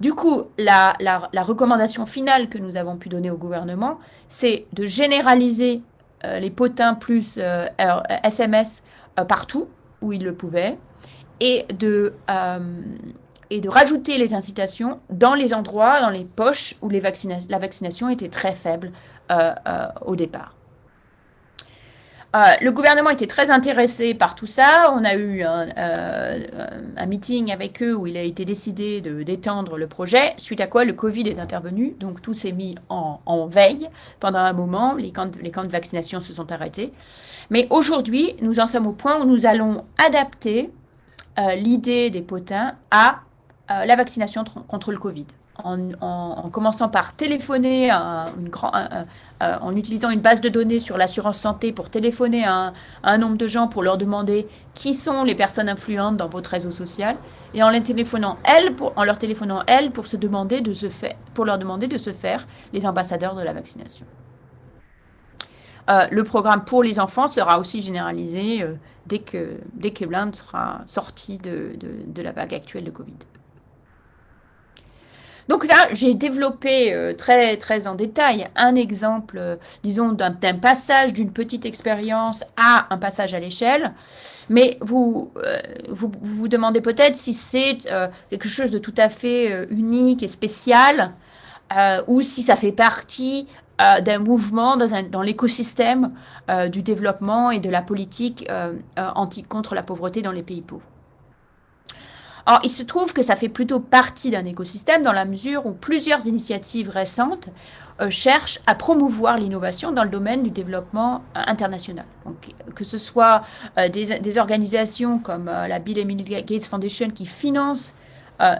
Du coup, la recommandation finale que nous avons pu donner au gouvernement, c'est de généraliser les potins plus SMS partout où il le pouvait, et de rajouter les incitations dans les endroits, dans les poches où la vaccination était très faible au départ. Le gouvernement était très intéressé par tout ça. On a eu un meeting avec eux où il a été décidé d'étendre le projet, suite à quoi le Covid est intervenu. Donc tout s'est mis en veille pendant un moment. Les camps de vaccination se sont arrêtés. Mais aujourd'hui, nous en sommes au point où nous allons adapter l'idée des potins à la vaccination contre le Covid. En commençant par téléphoner en utilisant une base de données sur l'assurance santé pour téléphoner à un nombre de gens pour leur demander qui sont les personnes influentes dans votre réseau social et en leur téléphonant elles pour leur demander de se faire les ambassadeurs de la vaccination. Le programme pour les enfants sera aussi généralisé dès que l'Inde sera sortie de la vague actuelle de Covid. Donc là, j'ai développé très, très en détail un exemple, disons, d'un passage d'une petite expérience à un passage à l'échelle. Mais vous demandez peut-être si c'est quelque chose de tout à fait unique et spécial, ou si ça fait partie d'un mouvement dans l'écosystème du développement et de la politique contre la pauvreté dans les pays pauvres. Alors, il se trouve que ça fait plutôt partie d'un écosystème dans la mesure où plusieurs initiatives récentes cherchent à promouvoir l'innovation dans le domaine du développement international. Donc, que ce soit des organisations comme la Bill et Melinda Gates Foundation qui financent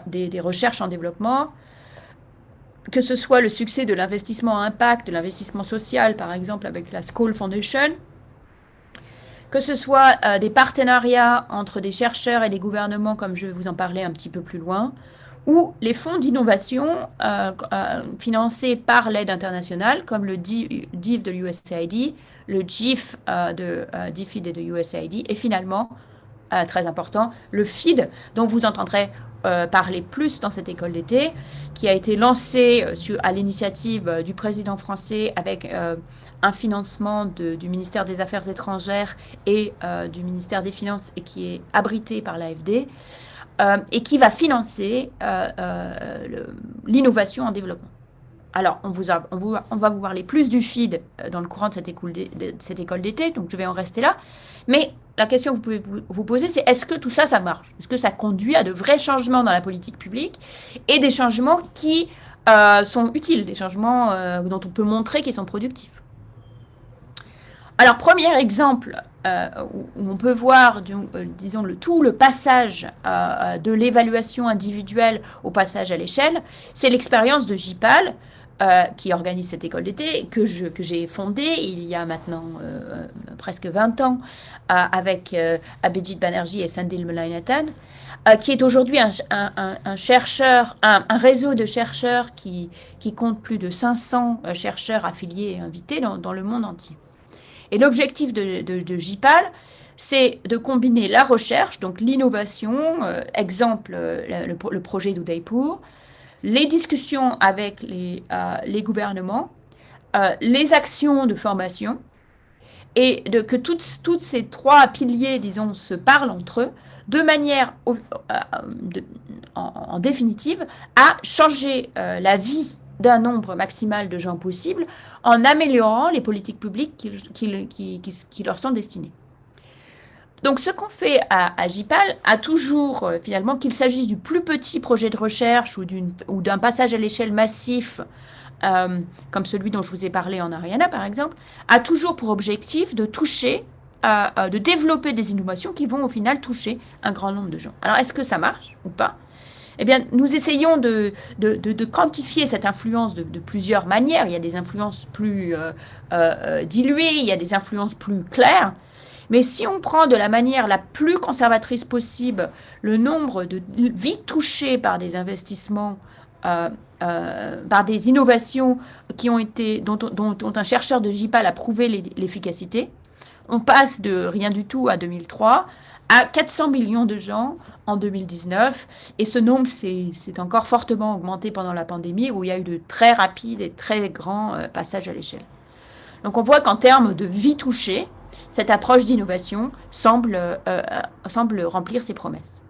des recherches en développement, que ce soit le succès de l'investissement à impact, de l'investissement social, par exemple avec la Skoll Foundation, que ce soit des partenariats entre des chercheurs et des gouvernements, comme je vais vous en parler un petit peu plus loin, ou les fonds d'innovation financés par l'aide internationale, comme le DIF de l'USAID, le GIF de DFID et de USAID, et finalement, très important, le FID, dont vous entendrez parler plus dans cette école d'été, qui a été lancé à l'initiative du président français avec un financement du ministère des Affaires étrangères et du ministère des Finances et qui est abrité par l'AFD et qui va financer l'innovation en développement. Alors, on va vous parler plus du FID dans le courant de cette école d'été, donc je vais en rester là. Mais la question que vous pouvez vous poser, c'est est-ce que tout ça, ça marche? Est-ce que ça conduit à de vrais changements dans la politique publique et des changements qui sont utiles, des changements dont on peut montrer qu'ils sont productifs? Alors, premier exemple où on peut voir, disons, tout le passage de l'évaluation individuelle au passage à l'échelle, c'est l'expérience de JPAL, qui organise cette école d'été, que j'ai fondée il y a maintenant presque 20 ans avec Abhijit Banerjee et Sandil Mullainathan, qui est aujourd'hui un chercheur, un réseau de chercheurs qui compte plus de 500 chercheurs affiliés et invités dans le monde entier. Et l'objectif de JPAL, c'est de combiner la recherche, donc l'innovation, exemple le projet d'Udaipur, les discussions avec les gouvernements, les actions de formation, et que toutes ces trois piliers, disons, se parlent entre eux, de manière, en définitive, à changer la vie d'un nombre maximal de gens possible en améliorant les politiques publiques qui leur sont destinées. Donc, ce qu'on fait à JPAL a toujours, finalement, qu'il s'agisse du plus petit projet de recherche ou d'un passage à l'échelle massif, comme celui dont je vous ai parlé en Ariana, par exemple, a toujours pour objectif de toucher, de développer des innovations qui vont au final toucher un grand nombre de gens. Alors, est-ce que ça marche ou pas? Eh bien, nous essayons de quantifier cette influence de plusieurs manières. Il y a des influences plus diluées, il y a des influences plus claires. Mais si on prend de la manière la plus conservatrice possible le nombre de vies touchées par des investissements, par des innovations dont un chercheur de JPAL a prouvé l'efficacité, on passe de rien du tout à 2003 à 400 millions de gens en 2019. Et ce nombre s'est encore fortement augmenté pendant la pandémie où il y a eu de très rapides et très grands passages à l'échelle. Donc on voit qu'en termes de vie touchée, cette approche d'innovation semble remplir ses promesses.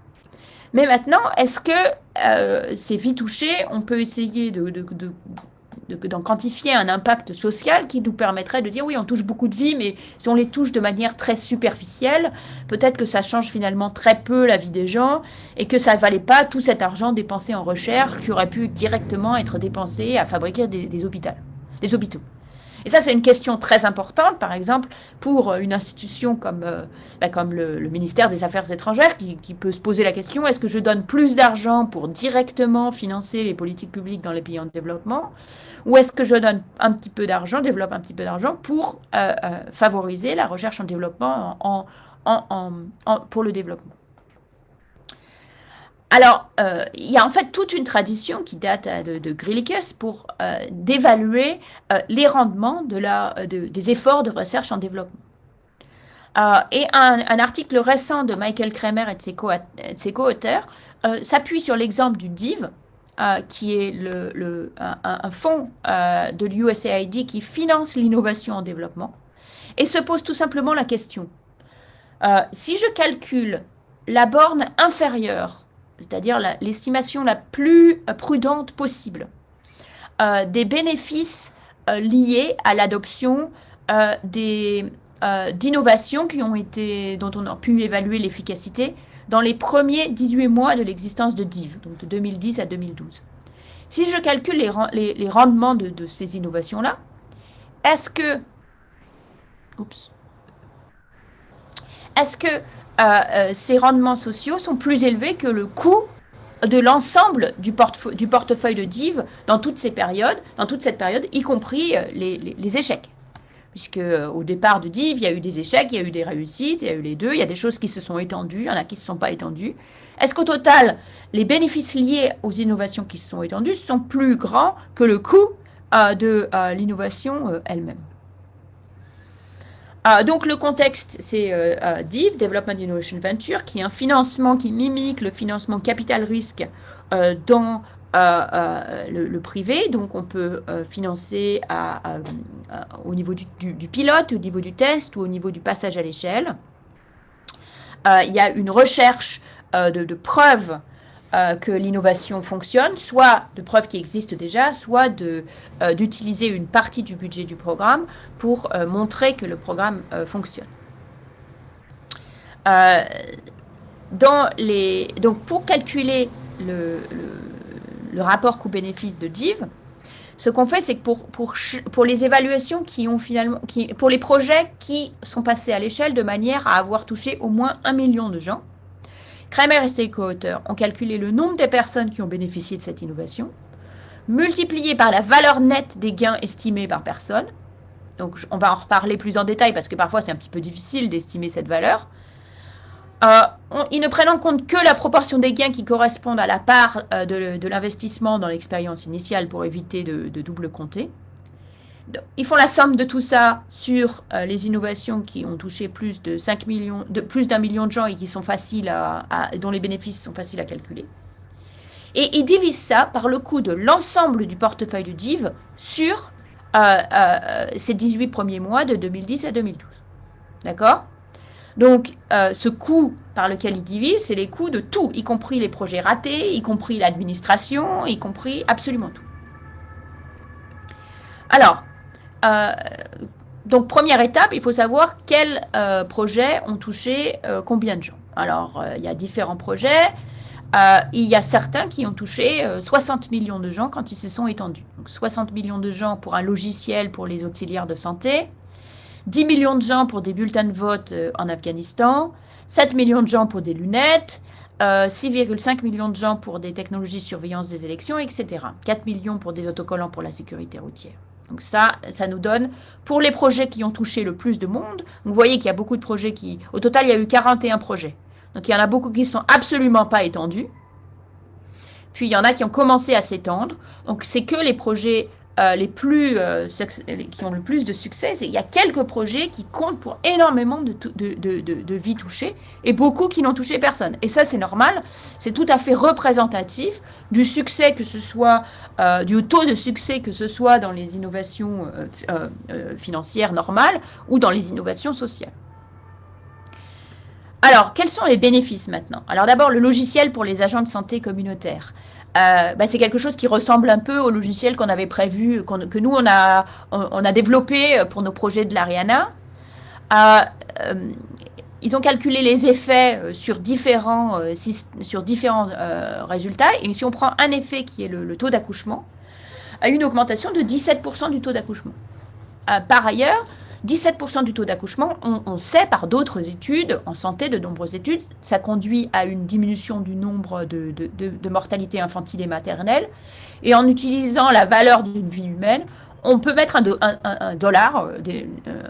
Mais maintenant, est-ce que ces vies touchées, on peut essayer d'en quantifier un impact social qui nous permettrait de dire oui, on touche beaucoup de vies, mais si on les touche de manière très superficielle, peut-être que ça change finalement très peu la vie des gens et que ça ne valait pas tout cet argent dépensé en recherche qui aurait pu directement être dépensé à fabriquer des hôpitaux. Et ça, c'est une question très importante, par exemple, pour une institution comme le ministère des Affaires étrangères, qui peut se poser la question, est-ce que je donne plus d'argent pour directement financer les politiques publiques dans les pays en développement, ou est-ce que je donne un petit peu d'argent, développe un petit peu d'argent pour favoriser la recherche en développement pour le développement? Alors, il y a en fait toute une tradition qui date de Grillikus pour d'évaluer les rendements des efforts de recherche en développement. Et un article récent de Michael Kremer et de ses co-auteurs s'appuie sur l'exemple du DIV, qui est un fonds de l'USAID qui finance l'innovation en développement, et se pose tout simplement la question, si je calcule la borne inférieure, c'est-à-dire l'estimation la plus prudente possible, des bénéfices liés à l'adoption d'innovations dont on a pu évaluer l'efficacité dans les premiers 18 mois de l'existence de DIV, donc de 2010 à 2012. Si je calcule les rendements de ces innovations-là, est-ce que, ces rendements sociaux sont plus élevés que le coût de l'ensemble du portefeuille de DIV dans toute cette période, y compris les échecs? Puisque au départ de DIV, il y a eu des échecs, il y a eu des réussites, il y a eu les deux, il y a des choses qui se sont étendues, il y en a qui ne se sont pas étendues. Est-ce qu'au total, les bénéfices liés aux innovations qui se sont étendues sont plus grands que le coût de l'innovation elle-même? Donc le contexte, c'est DIV, Development Innovation Venture, qui est un financement qui mimique le financement capital-risque dans le privé. Donc on peut financer au niveau du pilote, au niveau du test ou au niveau du passage à l'échelle. Il y a une recherche de preuves que l'innovation fonctionne, soit de preuves qui existent déjà, soit d'utiliser une partie du budget du programme pour montrer que le programme fonctionne. Donc pour calculer le rapport coût-bénéfice de DIV, ce qu'on fait, c'est que pour les évaluations pour les projets qui sont passés à l'échelle de manière à avoir touché au moins 1 million de gens, Kramer et ses co-auteurs ont calculé le nombre de personnes qui ont bénéficié de cette innovation, multiplié par la valeur nette des gains estimés par personne. Donc, on va en reparler plus en détail parce que parfois c'est un petit peu difficile d'estimer cette valeur. Ils ne prennent en compte que la proportion des gains qui correspondent à la part de l'investissement dans l'expérience initiale pour éviter de double compter. Ils font la somme de tout ça sur les innovations qui ont touché plus d'1 million de gens et qui sont faciles dont les bénéfices sont faciles à calculer. Et ils divisent ça par le coût de l'ensemble du portefeuille de DIV sur ces 18 premiers mois de 2010 à 2012. D'accord ? Donc, ce coût par lequel ils divisent, c'est les coûts de tout, y compris les projets ratés, y compris l'administration, y compris absolument tout. Alors, donc première étape, il faut savoir quels projets ont touché combien de gens. Alors, il y a différents projets. Il y a certains qui ont touché 60 millions de gens quand ils se sont étendus. Donc 60 millions de gens pour un logiciel pour les auxiliaires de santé, 10 millions de gens pour des bulletins de vote en Afghanistan, 7 millions de gens pour des lunettes, 6,5 millions de gens pour des technologies de surveillance des élections, etc. 4 millions pour des autocollants pour la sécurité routière. Donc ça nous donne, pour les projets qui ont touché le plus de monde, vous voyez qu'il y a beaucoup de projets au total, il y a eu 41 projets. Donc il y en a beaucoup qui ne sont absolument pas étendus. Puis il y en a qui ont commencé à s'étendre. Donc c'est que les projets qui ont le plus de succès. Il y a quelques projets qui comptent pour énormément de vies touchées et beaucoup qui n'ont touché personne. Et ça, c'est normal. C'est tout à fait représentatif du succès, que ce soit du taux de succès, que ce soit dans les innovations financières normales ou dans les innovations sociales. Alors, quels sont les bénéfices maintenant? Alors d'abord, le logiciel pour les agents de santé communautaires. C'est quelque chose qui ressemble un peu au logiciel qu'on avait prévu, que nous, on a développé pour nos projets de l'Ariana. Ils ont calculé les effets sur différents résultats. Et si on prend un effet qui est le taux d'accouchement, a une augmentation de 17% du taux d'accouchement. Par ailleurs, 17% du taux d'accouchement, on sait par d'autres études, en santé, de nombreuses études, ça conduit à une diminution du nombre de mortalité infantile et maternelle. Et en utilisant la valeur d'une vie humaine, on peut mettre un dollar,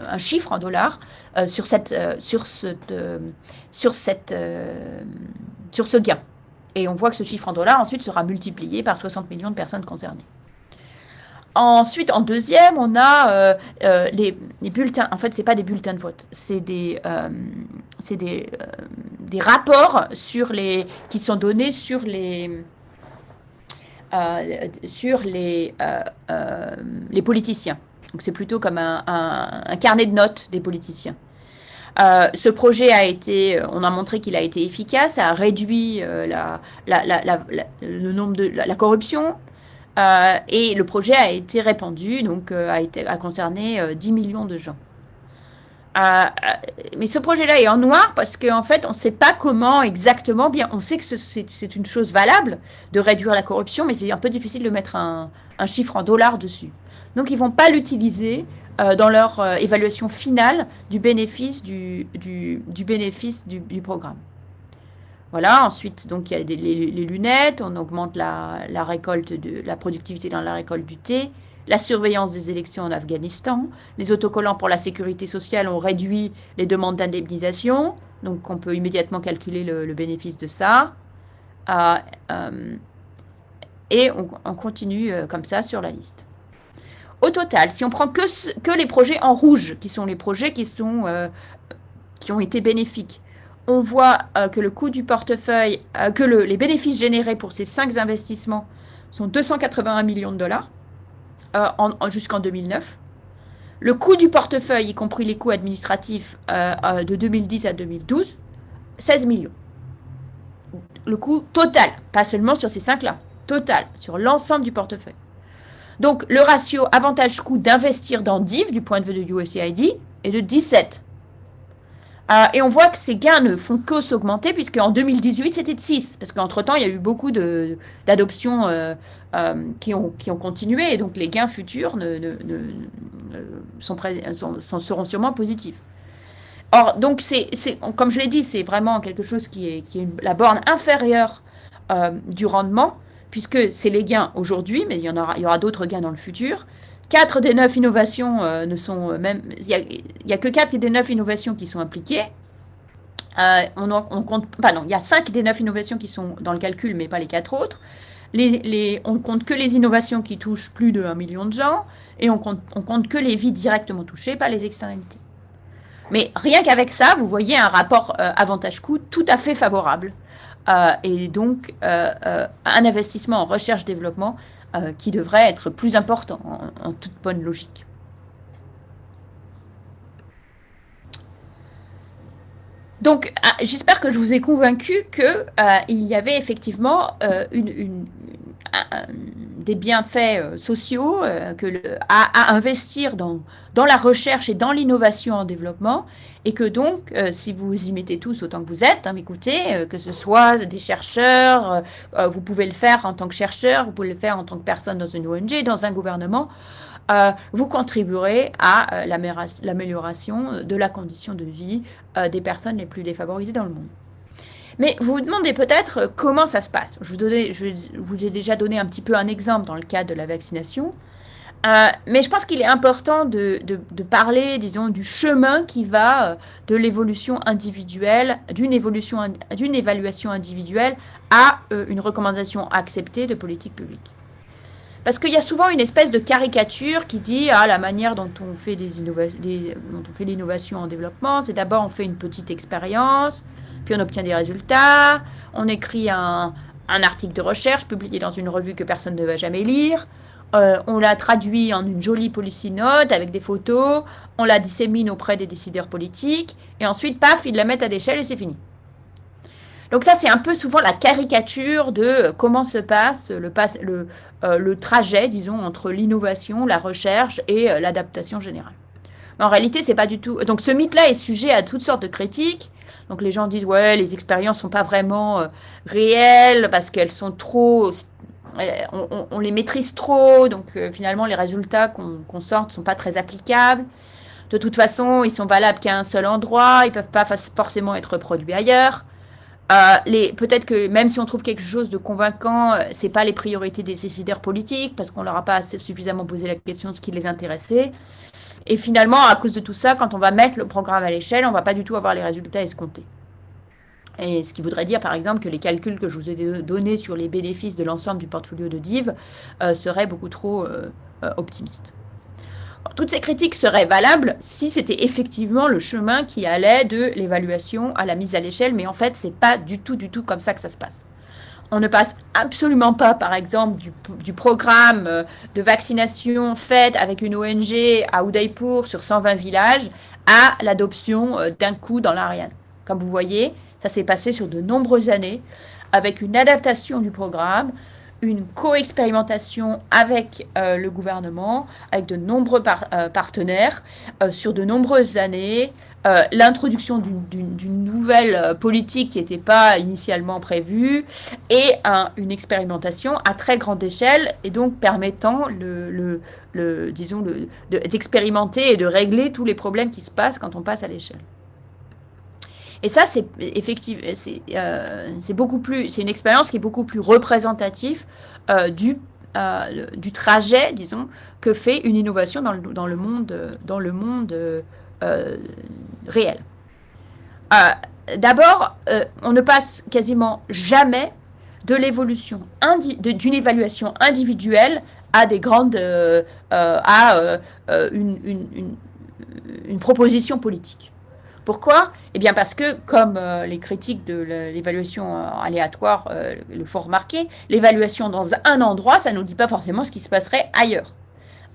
un chiffre en dollars sur ce gain. Et on voit que ce chiffre en dollars ensuite sera multiplié par 60 millions de personnes concernées. Ensuite, en deuxième, on a les bulletins. En fait, ce n'est pas des bulletins de vote, c'est des rapports qui sont donnés sur les sur les politiciens. Donc c'est plutôt comme un carnet de notes des politiciens. Ce projet on a montré qu'il a été efficace, ça a réduit le nombre de la corruption, et le projet a été répandu, donc a concerné 10 millions de gens. Mais ce projet-là est en noir parce qu'en fait, on ne sait pas comment exactement. Bien, on sait que c'est une chose valable de réduire la corruption, mais c'est un peu difficile de mettre un chiffre en dollars dessus. Donc, ils ne vont pas l'utiliser dans leur évaluation finale du bénéfice du programme. Voilà. Ensuite, donc il y a les lunettes. On augmente la productivité dans la récolte du thé. La surveillance des élections en Afghanistan. Les autocollants pour la sécurité sociale ont réduit les demandes d'indemnisation. Donc, on peut immédiatement calculer le bénéfice de ça. Et on continue comme ça sur la liste. Au total, si on prend que les projets en rouge, qui sont les projets qui ont été bénéfiques, on voit que le coût du portefeuille, les bénéfices générés pour ces 5 investissements sont 281 millions de dollars jusqu'en 2009. Le coût du portefeuille, y compris les coûts administratifs de 2010 à 2012, 16 millions. Le coût total, pas seulement sur ces 5-là, total, sur l'ensemble du portefeuille. Donc, le ratio avantage-coût d'investir dans DIV, du point de vue de USAID, est de 17. Et on voit que ces gains ne font que s'augmenter, puisqu'en 2018, c'était de 6. Parce qu'entre-temps, il y a eu beaucoup d'adoptions qui ont continué, et donc les gains futurs seront sûrement positifs. Or, donc, comme je l'ai dit, c'est vraiment quelque chose qui est la borne inférieure du rendement, puisque c'est les gains aujourd'hui, mais il y aura d'autres gains dans le futur. 4 des 9 innovations ne sont même... Il n'y a que 4 des 9 innovations qui sont impliquées. Il y a 5 des 9 innovations qui sont dans le calcul, mais pas les 4 autres. On compte que les innovations qui touchent plus de 1 million de gens, et on compte que les vies directement touchées, pas les externalités. Mais rien qu'avec ça, vous voyez un rapport avantage-coût tout à fait favorable. Et donc, un investissement en recherche-développement qui devrait être plus important en toute bonne logique. Donc, j'espère que je vous ai convaincu qu'il y avait effectivement des bienfaits sociaux à investir dans la recherche et dans l'innovation en développement, et que donc, si vous y mettez tous autant que vous êtes, écoutez, que ce soit des chercheurs, vous pouvez le faire en tant que chercheur, vous pouvez le faire en tant que personne dans une ONG, dans un gouvernement, vous contribuerez à l'amélioration de la condition de vie des personnes les plus défavorisées dans le monde. Mais vous vous demandez peut-être comment ça se passe. Je vous ai déjà donné un petit peu un exemple dans le cadre de la vaccination. Mais je pense qu'il est important de parler, disons, du chemin qui va de l'évolution individuelle, d'une évaluation individuelle à une recommandation acceptée de politique publique. Parce qu'il y a souvent une espèce de caricature qui dit la manière dont on fait l'innovation en développement, c'est d'abord on fait une petite expérience, puis on obtient des résultats, on écrit un article de recherche publié dans une revue que personne ne va jamais lire, on la traduit en une jolie policy note avec des photos, on la dissémine auprès des décideurs politiques, et ensuite, paf, ils la mettent à l'échelle et c'est fini. Donc ça, c'est un peu souvent la caricature de comment se passe le trajet, disons, entre l'innovation, la recherche et l'adaptation générale. Mais en réalité, c'est pas du tout... Donc ce mythe-là est sujet à toutes sortes de critiques. Donc les gens disent, ouais, les expériences sont pas vraiment réelles parce qu'elles sont trop... On les maîtrise trop, donc finalement, les résultats qu'on sort ne sont pas très applicables. De toute façon, ils sont valables qu'à un seul endroit, ils peuvent pas forcément être reproduits ailleurs. Peut-être que même si on trouve quelque chose de convaincant, c'est pas les priorités des décideurs politiques parce qu'on leur a pas suffisamment posé la question de ce qui les intéressait. Et finalement, à cause de tout ça, quand on va mettre le programme à l'échelle, on va pas du tout avoir les résultats escomptés. Et ce qui voudrait dire, par exemple, que les calculs que je vous ai donnés sur les bénéfices de l'ensemble du portfolio de DIV seraient beaucoup trop optimistes. Toutes ces critiques seraient valables si c'était effectivement le chemin qui allait de l'évaluation à la mise à l'échelle, mais en fait, c'est pas du tout comme ça que ça se passe. On ne passe absolument pas, par exemple, du programme de vaccination fait avec une ONG à Udaipur sur 120 villages à l'adoption d'un coup dans l'Ariane. Comme vous voyez, ça s'est passé sur de nombreuses années avec une adaptation du programme, une co-expérimentation avec le gouvernement, avec de nombreux partenaires sur de nombreuses années, l'introduction d'une nouvelle politique qui n'était pas initialement prévue et une expérimentation à très grande échelle et donc permettant disons d'expérimenter et de régler tous les problèmes qui se passent quand on passe à l'échelle. Et ça, c'est effectivement, c'est beaucoup plus, c'est une expérience qui est beaucoup plus représentative du trajet, disons, que fait une innovation dans le monde réel. D'abord, on ne passe quasiment jamais de l'évolution, d'une évaluation individuelle à des grandes, une proposition politique. Pourquoi? Eh bien parce que, comme les critiques de l'évaluation aléatoire le font remarquer, l'évaluation dans un endroit, ça ne nous dit pas forcément ce qui se passerait ailleurs.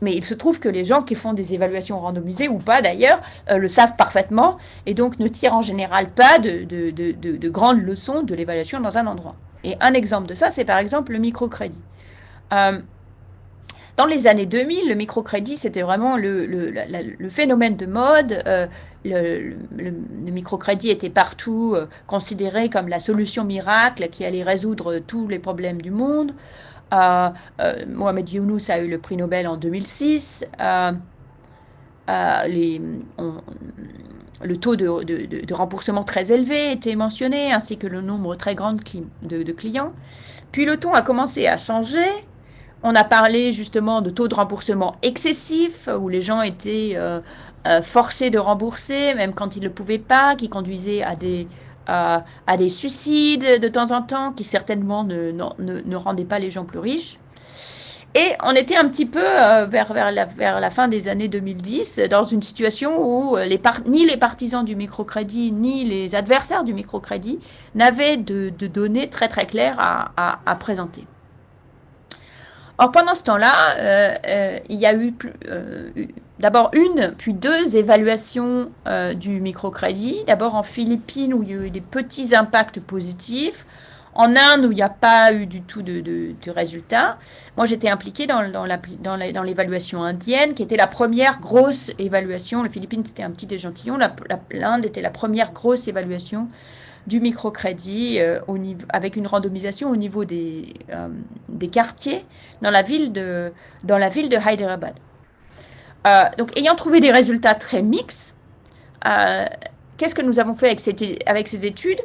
Mais il se trouve que les gens qui font des évaluations randomisées ou pas d'ailleurs le savent parfaitement et donc ne tirent en général pas de grandes leçons de l'évaluation dans un endroit. Et un exemple de ça, c'est par exemple le microcrédit. Dans les années 2000, le microcrédit, c'était vraiment le phénomène de mode. Le microcrédit était partout considéré comme la solution miracle qui allait résoudre tous les problèmes du monde. Mohamed Younous a eu le prix Nobel en 2006. Le taux de remboursement très élevé était mentionné, ainsi que le nombre très grand de clients. Puis le ton a commencé à changer. On a parlé justement de taux de remboursement excessif, où les gens étaient forcés de rembourser, même quand ils ne le pouvaient pas, qui conduisait à des suicides de temps en temps, qui certainement ne rendaient pas les gens plus riches. Et on était un petit peu vers la fin des années 2010 dans une situation où ni les partisans du microcrédit ni les adversaires du microcrédit n'avaient de données très très claires à présenter. Or, pendant ce temps-là, il y a eu d'abord une, puis deux évaluations du microcrédit. D'abord en Philippines, où il y a eu des petits impacts positifs. En Inde, où il n'y a pas eu du tout de résultats. Moi, j'étais impliquée dans l'évaluation indienne, qui était la première grosse évaluation. Les Philippines, c'était un petit échantillon. L'Inde était la première grosse évaluation du microcrédit avec une randomisation au niveau des quartiers dans la ville de Hyderabad. Donc, ayant trouvé des résultats très mixtes, qu'est-ce que nous avons fait avec ces études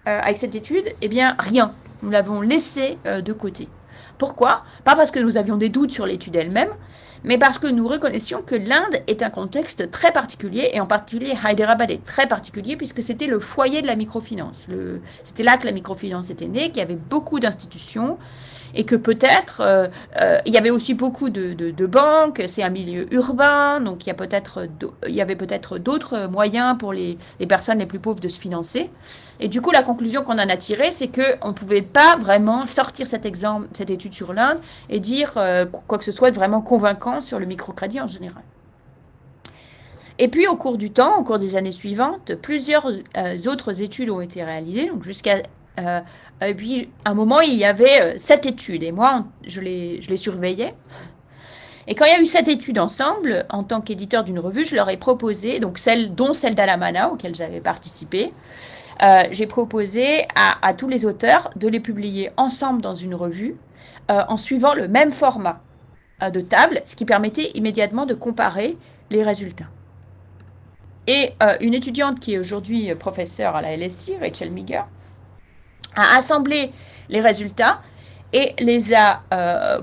avec cette étude? Eh bien, rien. Nous l'avons laissé de côté. Pourquoi? Pas parce que nous avions des doutes sur l'étude elle-même, mais parce que nous reconnaissions que l'Inde est un contexte très particulier, et en particulier Hyderabad est très particulier, puisque c'était le foyer de la microfinance. C'était là que la microfinance était née, qu'il y avait beaucoup d'institutions, et que peut-être, il y avait aussi beaucoup de banques, c'est un milieu urbain, donc il y avait peut-être d'autres moyens pour les personnes les plus pauvres de se financer. Et du coup, la conclusion qu'on en a tirée, c'est qu'on ne pouvait pas vraiment sortir cette étude sur l'Inde et dire quoi que ce soit de vraiment convaincant sur le microcrédit en général. Et puis, au cours du temps, au cours des années suivantes, plusieurs autres études ont été réalisées, donc jusqu'à... et puis, à un moment, il y avait 7 études, et moi, je les surveillais. Et quand il y a eu 7 études ensemble, en tant qu'éditeur d'une revue, je leur ai proposé, donc dont celle d'Alamana, auquel j'avais participé, j'ai proposé à tous les auteurs de les publier ensemble dans une revue, en suivant le même format de table, ce qui permettait immédiatement de comparer les résultats. Et une étudiante qui est aujourd'hui professeure à la LSI, Rachel Meager, a assemblé les résultats et les a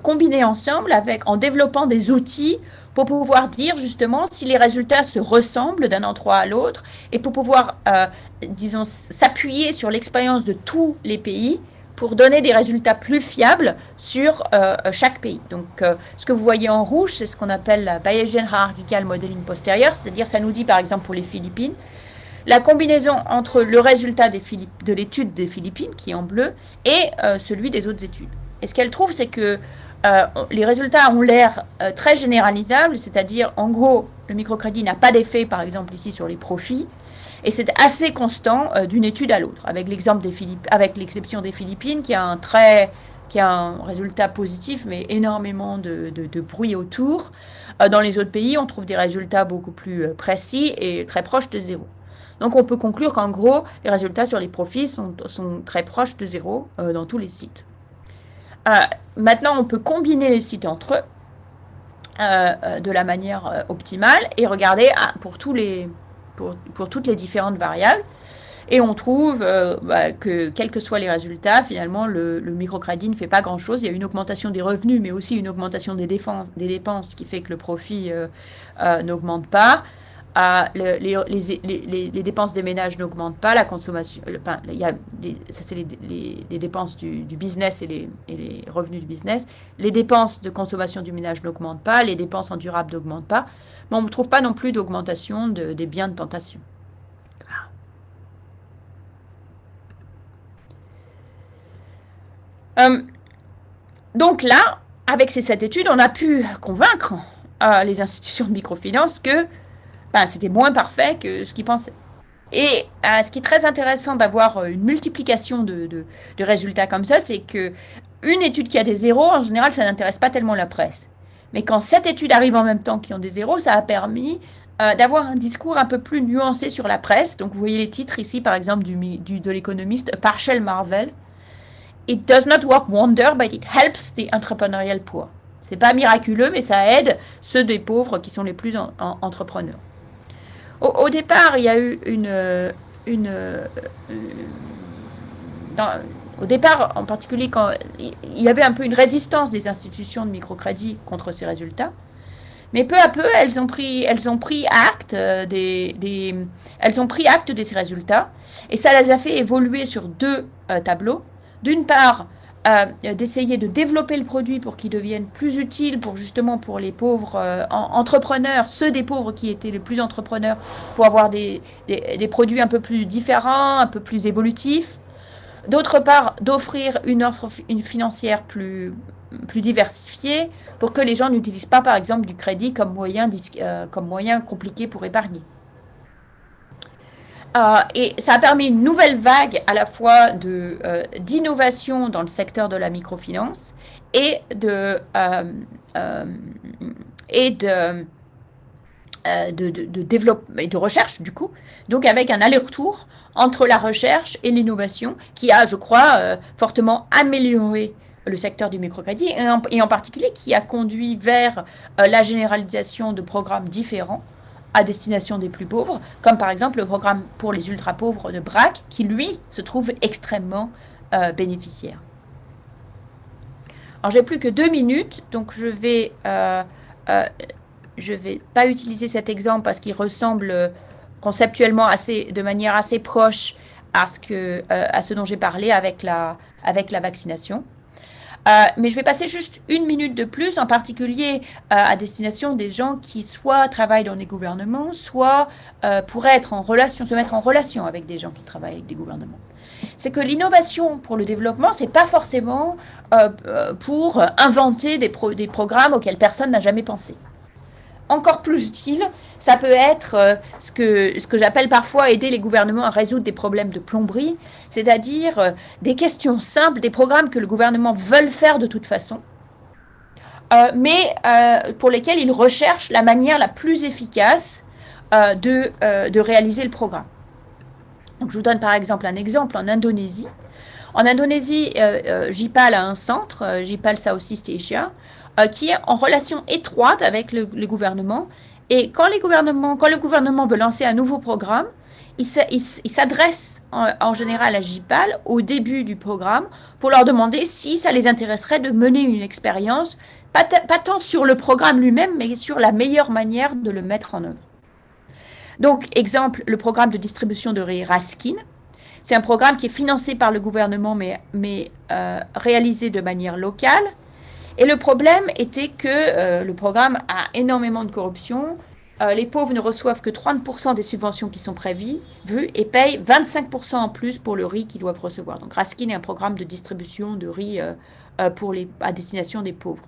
combinés ensemble en développant des outils pour pouvoir dire justement si les résultats se ressemblent d'un endroit à l'autre et pour pouvoir, disons, s'appuyer sur l'expérience de tous les pays pour donner des résultats plus fiables sur chaque pays. Donc, ce que vous voyez en rouge, c'est ce qu'on appelle la Bayesian Hierarchical Modeling Posterior, c'est-à-dire ça nous dit par exemple pour les Philippines la combinaison entre le résultat de l'étude des Philippines, qui est en bleu, et celui des autres études. Et ce qu'elle trouve, c'est que les résultats ont l'air très généralisables, c'est-à-dire, en gros, le microcrédit n'a pas d'effet, par exemple, ici, sur les profits, et c'est assez constant d'une étude à l'autre, avec l'exception des Philippines, qui a un résultat positif, mais énormément de bruit autour. Dans les autres pays, on trouve des résultats beaucoup plus précis et très proches de zéro. Donc on peut conclure qu'en gros, les résultats sur les profits sont très proches de zéro dans tous les sites. Maintenant, on peut combiner les sites entre eux de la manière optimale et regarder pour toutes les différentes variables. Et on trouve que, quels que soient les résultats, finalement, le microcrédit ne fait pas grand-chose. Il y a une augmentation des revenus, mais aussi une augmentation des dépenses qui fait que le profit n'augmente pas. Les dépenses des ménages n'augmentent pas, la consommation, ça c'est les dépenses du business et les revenus du business. Les dépenses de consommation du ménage n'augmentent pas, les dépenses en durable n'augmentent pas, mais on ne trouve pas non plus d'augmentation des biens de tentation. Donc là, avec ces 7 études, on a pu convaincre les institutions de microfinance que c'était moins parfait que ce qu'ils pensaient. Et ce qui est très intéressant d'avoir une multiplication de résultats comme ça, c'est que une étude qui a des zéros, en général, ça n'intéresse pas tellement la presse. Mais quand 7 études arrivent en même temps qui ont des zéros, ça a permis d'avoir un discours un peu plus nuancé sur la presse. Donc vous voyez les titres ici, par exemple, de l'économiste Partial Marvel. It does not work wonder, but it helps the entrepreneurial poor. C'est pas miraculeux, mais ça aide ceux des pauvres qui sont les plus entrepreneurs. Au départ, il y a eu au départ, en particulier, quand il y avait un peu une résistance des institutions de microcrédit contre ces résultats. Mais peu à peu, elles ont pris acte elles ont pris acte de ces résultats, et ça les a fait évoluer sur deux tableaux. D'une part, d'essayer de développer le produit pour qu'il devienne plus utile pour les pauvres entrepreneurs, ceux des pauvres qui étaient les plus entrepreneurs, pour avoir des produits un peu plus différents, un peu plus évolutifs. D'autre part, d'offrir une offre financière plus diversifiée pour que les gens n'utilisent pas, par exemple, du crédit comme moyen compliqué pour épargner. Et ça a permis une nouvelle vague à la fois d'innovation dans le secteur de la microfinance et de développement et de recherche, du coup. Donc avec un aller-retour entre la recherche et l'innovation qui a, je crois, fortement amélioré le secteur du microcrédit et en particulier qui a conduit vers la généralisation de programmes différents à destination des plus pauvres, comme par exemple le programme pour les ultra-pauvres de BRAC, qui lui se trouve extrêmement bénéficiaire. Alors j'ai plus que 2 minutes, donc je vais pas utiliser cet exemple parce qu'il ressemble conceptuellement de manière assez proche à ce dont j'ai parlé avec la vaccination. Mais je vais passer juste 1 minute de plus, en particulier à destination des gens qui soit travaillent dans des gouvernements, soit pourraient se mettre en relation avec des gens qui travaillent avec des gouvernements. C'est que l'innovation pour le développement, c'est pas forcément pour inventer des programmes auxquels personne n'a jamais pensé. Encore plus utile, ça peut être ce que j'appelle parfois aider les gouvernements à résoudre des problèmes de plomberie, c'est-à-dire des questions simples, des programmes que le gouvernement veut faire de toute façon, mais pour lesquels ils recherchent la manière la plus efficace de réaliser le programme. Donc, je vous donne par exemple un exemple en Indonésie. En Indonésie, JPAL a un centre, JPAL Southeast Asia, qui est en relation étroite avec le gouvernement. Et quand le gouvernement veut lancer un nouveau programme, il s'adresse en général à JPAL au début du programme pour leur demander si ça les intéresserait de mener une expérience, pas tant sur le programme lui-même, mais sur la meilleure manière de le mettre en œuvre. Donc, exemple, le programme de distribution de riz Raskin. C'est un programme qui est financé par le gouvernement, mais réalisé de manière locale. Et le problème était que le programme a énormément de corruption les pauvres ne reçoivent que 30% des subventions qui sont prévues et payent 25% en plus pour le riz qu'ils doivent recevoir. Donc Raskin est un programme de distribution de riz à destination des pauvres.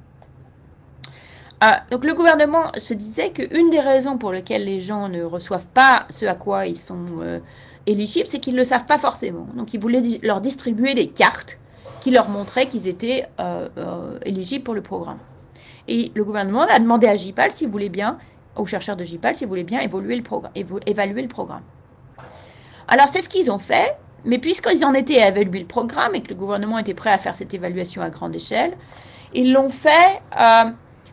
Donc le gouvernement se disait qu'une des raisons pour lesquelles les gens ne reçoivent pas ce à quoi ils sont éligibles, c'est qu'ils ne le savent pas forcément. Donc il voulait leur distribuer des cartes qui leur montraient qu'ils étaient éligibles pour le programme. Et le gouvernement a demandé à JPAL s'il voulait bien, aux chercheurs de JPAL, s'ils voulaient bien évaluer le programme. Alors c'est ce qu'ils ont fait, mais puisqu'ils en étaient à évaluer le programme et que le gouvernement était prêt à faire cette évaluation à grande échelle, ils l'ont fait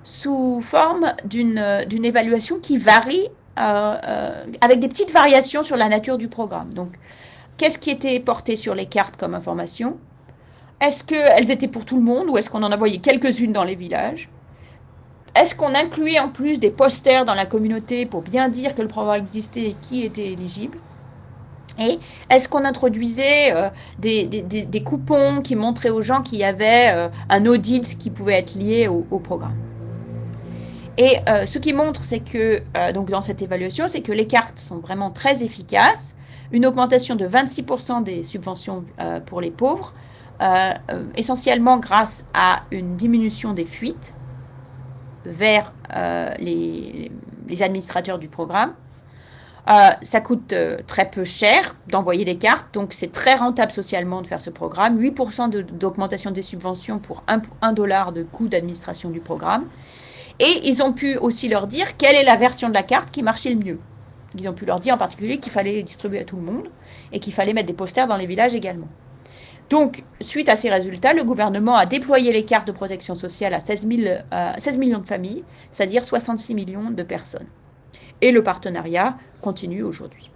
sous forme d'une évaluation qui varie avec des petites variations sur la nature du programme. Donc, qu'est-ce qui était porté sur les cartes comme information? Est-ce qu'elles étaient pour tout le monde ou est-ce qu'on en envoyait quelques-unes dans les villages? Est-ce qu'on incluait en plus des posters dans la communauté pour bien dire que le programme existait et qui était éligible? Et est-ce qu'on introduisait des coupons qui montraient aux gens qu'il y avait un audit qui pouvait être lié au programme? Et ce qui montre, c'est que, donc dans cette évaluation, c'est que les cartes sont vraiment très efficaces. Une augmentation de 26% des subventions pour les pauvres, essentiellement grâce à une diminution des fuites vers les administrateurs du programme. Ça coûte très peu cher d'envoyer des cartes, donc c'est très rentable socialement de faire ce programme. 8% d'augmentation des subventions pour $1 de coût d'administration du programme. Et ils ont pu aussi leur dire quelle est la version de la carte qui marchait le mieux. Ils ont pu leur dire en particulier qu'il fallait distribuer à tout le monde et qu'il fallait mettre des posters dans les villages également. Donc, suite à ces résultats, le gouvernement a déployé les cartes de protection sociale à 16 millions de familles, c'est-à-dire 66 millions de personnes. Et le partenariat continue aujourd'hui.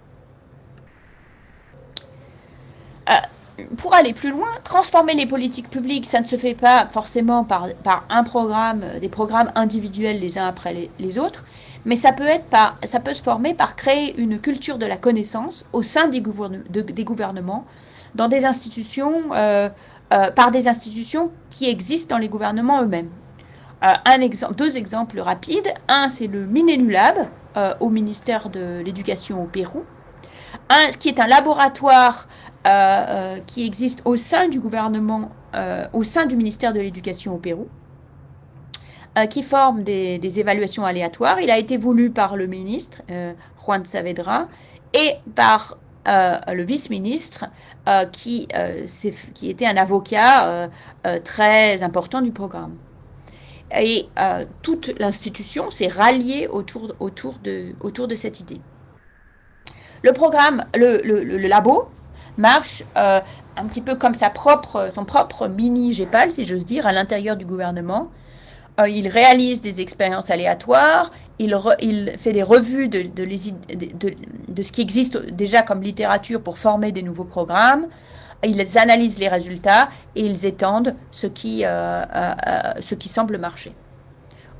Pour aller plus loin, transformer les politiques publiques, ça ne se fait pas forcément par un programme, des programmes individuels les uns après les autres, mais ça peut se former par créer une culture de la connaissance au sein des gouvernements, dans des institutions, par des institutions qui existent dans les gouvernements eux-mêmes. Deux exemples rapides. Un, c'est le Minelulab au ministère de l'Éducation au Pérou, qui est un laboratoire qui existe au sein du gouvernement, au sein du ministère de l'Éducation au Pérou, qui forme des évaluations aléatoires. Il a été voulu par le ministre, Juan Saavedra, et par le vice-ministre, qui était un avocat très important du programme. Et toute l'institution s'est ralliée autour de cette idée. Le programme, le labo, marche un petit peu comme son propre mini GEPAL, si j'ose dire, à l'intérieur du gouvernement. Il réalise des expériences aléatoires, il fait des revues de ce qui existe déjà comme littérature pour former des nouveaux programmes. Ils analysent les résultats et ils étendent ce qui semble marcher.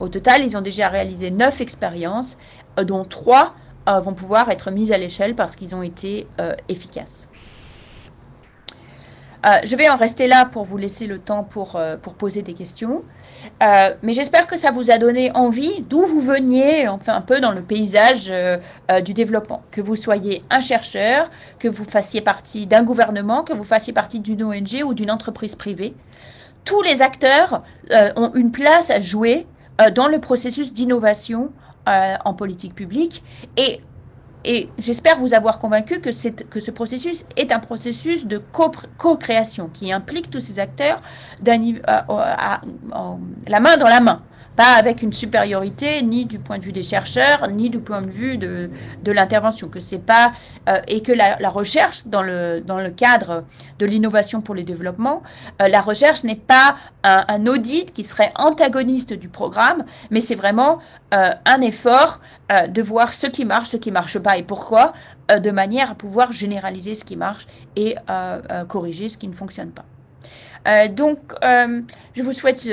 Au total, ils ont déjà réalisé 9 expériences, dont 3 vont pouvoir être mises à l'échelle parce qu'ils ont été efficaces. Je vais en rester là pour vous laisser le temps pour poser des questions. Mais j'espère que ça vous a donné envie d'où vous veniez, enfin un peu dans le paysage du développement. Que vous soyez un chercheur, que vous fassiez partie d'un gouvernement, que vous fassiez partie d'une ONG ou d'une entreprise privée. Tous les acteurs ont une place à jouer dans le processus d'innovation en politique publique. Et j'espère vous avoir convaincu que ce processus est un processus de co-création qui implique tous ces acteurs la main dans la main, pas avec une supériorité ni du point de vue des chercheurs ni du point de vue de l'intervention, que c'est pas et que la recherche dans le cadre de l'innovation pour le développement, la recherche n'est pas un audit qui serait antagoniste du programme, mais c'est vraiment un effort de voir ce qui marche pas et pourquoi, de manière à pouvoir généraliser ce qui marche et corriger ce qui ne fonctionne pas. Donc, je vous souhaite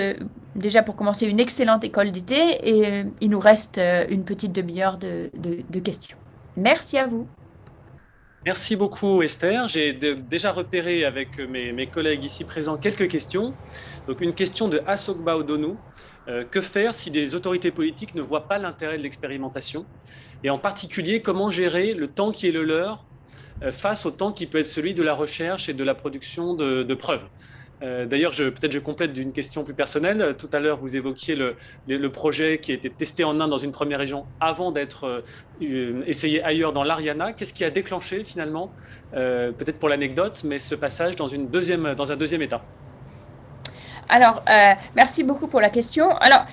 déjà pour commencer une excellente école d'été et il nous reste une petite demi-heure de questions. Merci à vous. Merci beaucoup Esther. J'ai déjà repéré avec mes collègues ici présents quelques questions. Donc une question de Asokba Odonu. Que faire si les autorités politiques ne voient pas l'intérêt de l'expérimentation? Et en particulier, comment gérer le temps qui est le leur face au temps qui peut être celui de la recherche et de la production de preuves? D'ailleurs, peut-être je complète d'une question plus personnelle. Tout à l'heure, vous évoquiez le projet qui a été testé en Inde dans une première région avant d'être essayé ailleurs dans l'Ariana. Qu'est-ce qui a déclenché finalement, peut-être pour l'anecdote, mais ce passage dans un deuxième état? Alors, merci beaucoup pour la question. Alors,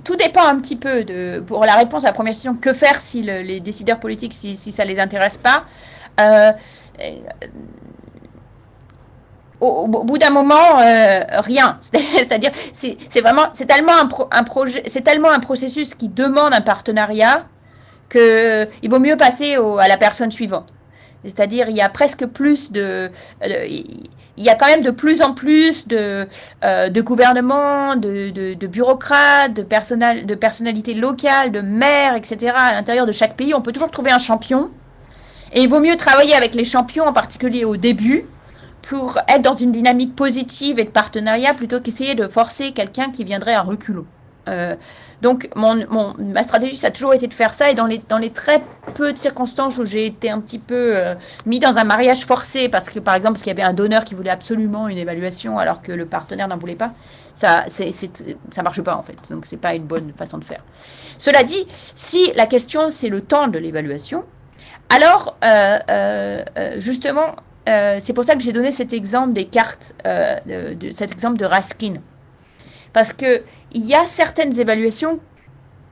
tout dépend un petit peu pour la réponse à la première question, que faire si les décideurs politiques, si ça ne les intéresse pas. Euh, au bout d'un moment, rien. C'est-à-dire, c'est tellement un projet, c'est tellement un processus qui demande un partenariat que il vaut mieux passer à la personne suivante. C'est-à-dire, il y a presque plus il y a quand même de plus en plus de gouvernements, de bureaucrates, de personnalités locales, de maires, etc. À l'intérieur de chaque pays, on peut toujours trouver un champion. Et il vaut mieux travailler avec les champions, en particulier au début, pour être dans une dynamique positive et de partenariat plutôt qu'essayer de forcer quelqu'un qui viendrait à reculons. Donc, ma stratégie, ça a toujours été de faire ça. Et dans les très peu de circonstances où j'ai été un petit peu mis dans un mariage forcé, parce que, par exemple, parce qu'il y avait un donneur qui voulait absolument une évaluation alors que le partenaire n'en voulait pas, ça marche pas, en fait. Donc, c'est pas une bonne façon de faire. Cela dit, si la question, c'est le temps de l'évaluation, alors, justement, c'est pour ça que j'ai donné cet exemple des cartes, cet exemple de Raskin. Parce qu'il y a certaines évaluations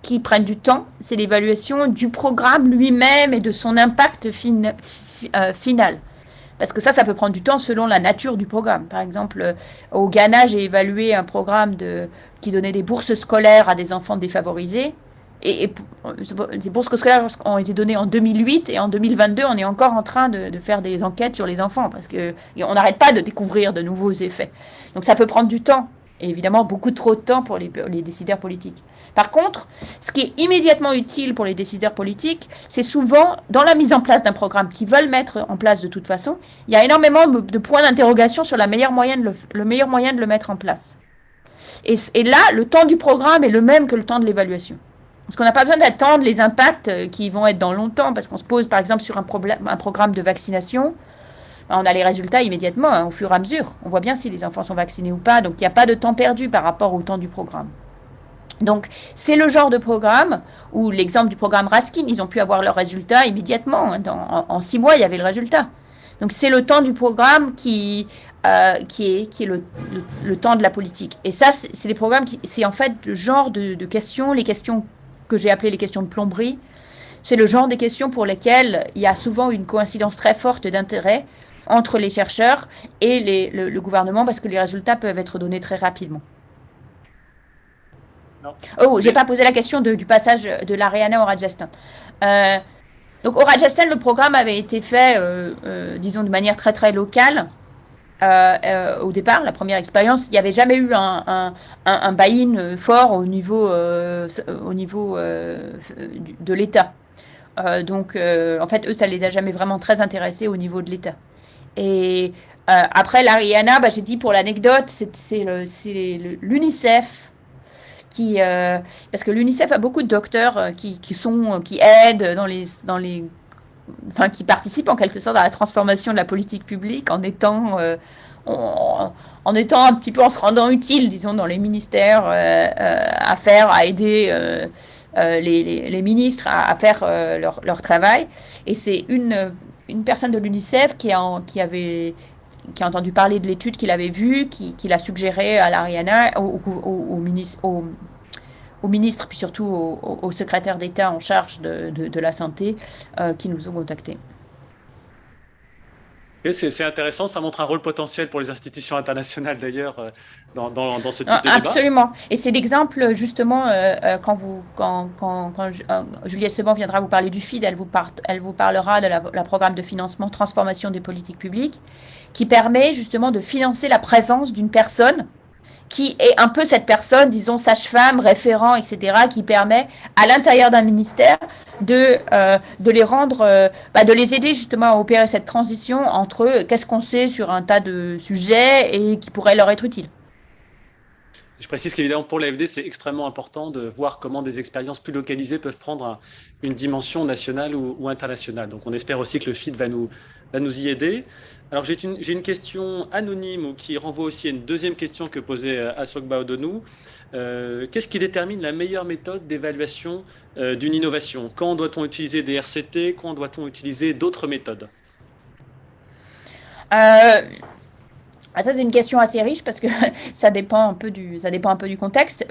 qui prennent du temps. C'est l'évaluation du programme lui-même et de son impact final. Parce que ça peut prendre du temps selon la nature du programme. Par exemple, au Ghana, j'ai évalué un programme qui donnait des bourses scolaires à des enfants défavorisés. Et ces bourses scolaires ont été données en 2008 et en 2022, on est encore en train de faire des enquêtes sur les enfants parce qu'on n'arrête pas de découvrir de nouveaux effets. Donc ça peut prendre du temps et évidemment beaucoup trop de temps pour les décideurs politiques. Par contre, ce qui est immédiatement utile pour les décideurs politiques, c'est souvent dans la mise en place d'un programme qu'ils veulent mettre en place de toute façon, il y a énormément de points d'interrogation sur le meilleur moyen de le mettre en place. Et là, le temps du programme est le même que le temps de l'évaluation. Parce qu'on n'a pas besoin d'attendre les impacts qui vont être dans longtemps, parce qu'on se pose par exemple sur un programme de vaccination, on a les résultats immédiatement, hein, au fur et à mesure. On voit bien si les enfants sont vaccinés ou pas, donc il n'y a pas de temps perdu par rapport au temps du programme. Donc c'est le genre de programme où l'exemple du programme Raskin, ils ont pu avoir leurs résultats immédiatement. Hein, en 6 mois, il y avait le résultat. Donc c'est le temps du programme qui est le temps de la politique. Et ça, c'est des programmes c'est en fait le genre de questions, les questions que j'ai appelées les questions de plomberie. C'est le genre de questions pour lesquelles il y a souvent une coïncidence très forte d'intérêt entre les chercheurs et le gouvernement parce que les résultats peuvent être donnés très rapidement. Non. Oh, j'ai pas posé la question du passage de l'Ariana au Rajasthan. Donc au Rajasthan, le programme avait été fait, disons, de manière très très locale. Au départ, la première expérience, il n'y avait jamais eu un buy-in fort au niveau de l'État. Donc, en fait, eux, ça les a jamais vraiment très intéressés au niveau de l'État. Et après l'Ariana, j'ai dit pour l'anecdote, c'est l'UNICEF parce que l'UNICEF a beaucoup de docteurs qui aident qui participent en quelque sorte à la transformation de la politique publique en étant un petit peu en se rendant utile, disons, dans les ministères à aider les ministres à faire leur travail. Et c'est une personne de l'UNICEF qui a entendu parler de l'étude qu'il avait vue, qui l'a suggéré à l'Ariana, au ministre, puis surtout au secrétaire d'État en charge de la santé, qui nous ont contactés. C'est intéressant, ça montre un rôle potentiel pour les institutions internationales d'ailleurs dans ce type de débat. Absolument. Et c'est l'exemple justement quand Juliette Seban viendra vous parler du FID, elle vous parlera de la programme de financement transformation des politiques publiques qui permet justement de financer la présence d'une personne qui est un peu cette personne, disons, sage-femme, référent, etc., qui permet à l'intérieur d'un ministère de les rendre, de les aider justement à opérer cette transition entre qu'est-ce qu'on sait sur un tas de sujets et qui pourrait leur être utile. Je précise qu'évidemment, pour l'AFD, c'est extrêmement important de voir comment des expériences plus localisées peuvent prendre une dimension nationale ou internationale. Donc, on espère aussi que le FID va nous y aider. Alors, j'ai une question anonyme qui renvoie aussi à une deuxième question que posait Asokba Odonou. Qu'est-ce qui détermine la meilleure méthode d'évaluation d'une innovation? Quand doit-on utiliser des RCT? Quand doit-on utiliser d'autres méthodes? Ça, c'est une question assez riche parce que ça dépend un peu du contexte.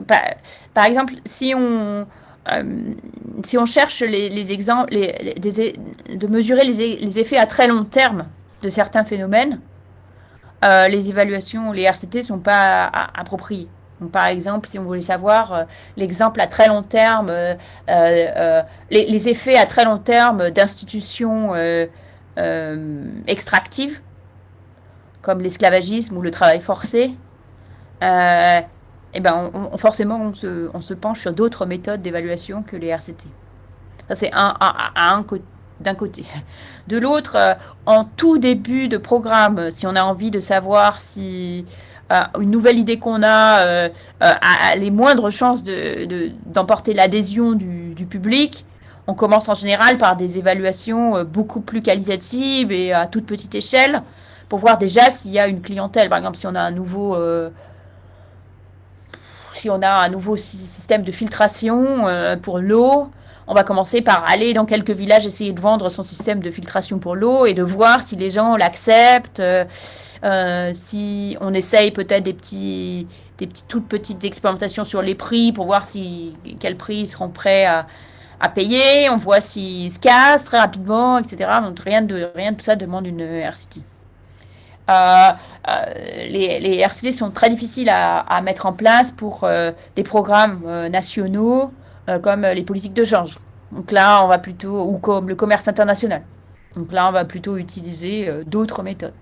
Par exemple, si on cherche les exemples, de mesurer les effets à très long terme de certains phénomènes, les évaluations, les RCT ne sont pas appropriées. Donc, par exemple, si on voulait savoir l'exemple à très long terme, les effets à très long terme d'institutions extractives, comme l'esclavagisme ou le travail forcé, et ben forcément on se penche sur d'autres méthodes d'évaluation que les RCT. Ça c'est d'un côté. De l'autre, en tout début de programme, si on a envie de savoir si une nouvelle idée qu'on a les moindres chances d'emporter l'adhésion du public, on commence en général par des évaluations beaucoup plus qualitatives et à toute petite échelle pour voir déjà s'il y a une clientèle. Par exemple, si on a un nouveau système de filtration pour l'eau, on va commencer par aller dans quelques villages, essayer de vendre son système de filtration pour l'eau et de voir si les gens l'acceptent, si on essaye peut-être des toutes petites expérimentations sur les prix pour voir quel prix ils seront prêts à payer, on voit s'ils se cassent très rapidement, etc. Donc rien de tout ça demande une RCT. Les RCT sont très difficiles à mettre en place pour des programmes nationaux comme les politiques de change. Donc là, on va plutôt, ou comme le commerce international. Donc là, on va plutôt utiliser d'autres méthodes.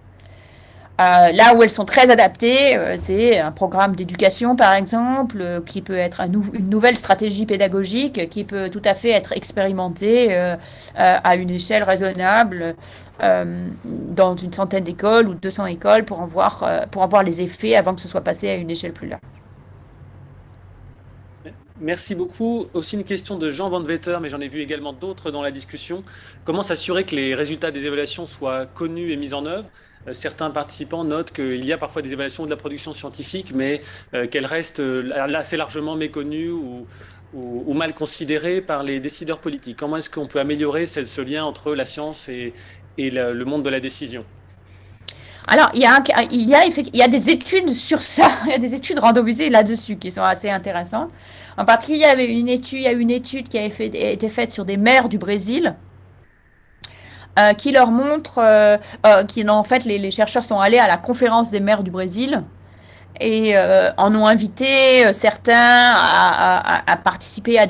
Là où elles sont très adaptées, c'est un programme d'éducation, par exemple, qui peut être une nouvelle stratégie pédagogique qui peut tout à fait être expérimentée à une échelle raisonnable dans une centaine d'écoles ou 200 écoles pour en voir les effets avant que ce soit passé à une échelle plus large. Merci beaucoup. Aussi une question de Jean Van Vetter, mais j'en ai vu également d'autres dans la discussion. Comment s'assurer que les résultats des évaluations soient connus et mis en œuvre? Certains participants notent qu'il y a parfois des évaluations de la production scientifique, mais qu'elles restent assez largement méconnues ou mal considérées par les décideurs politiques. Comment est-ce qu'on peut améliorer ce lien entre la science et le monde de la décision? Alors, il y a des études sur ça, il y a des études randomisées là-dessus qui sont assez intéressantes. En particulier, il y a une étude qui a été faite sur des maires du Brésil qui leur montre, en fait, les chercheurs sont allés à la conférence des maires du Brésil et en ont invité certains à participer à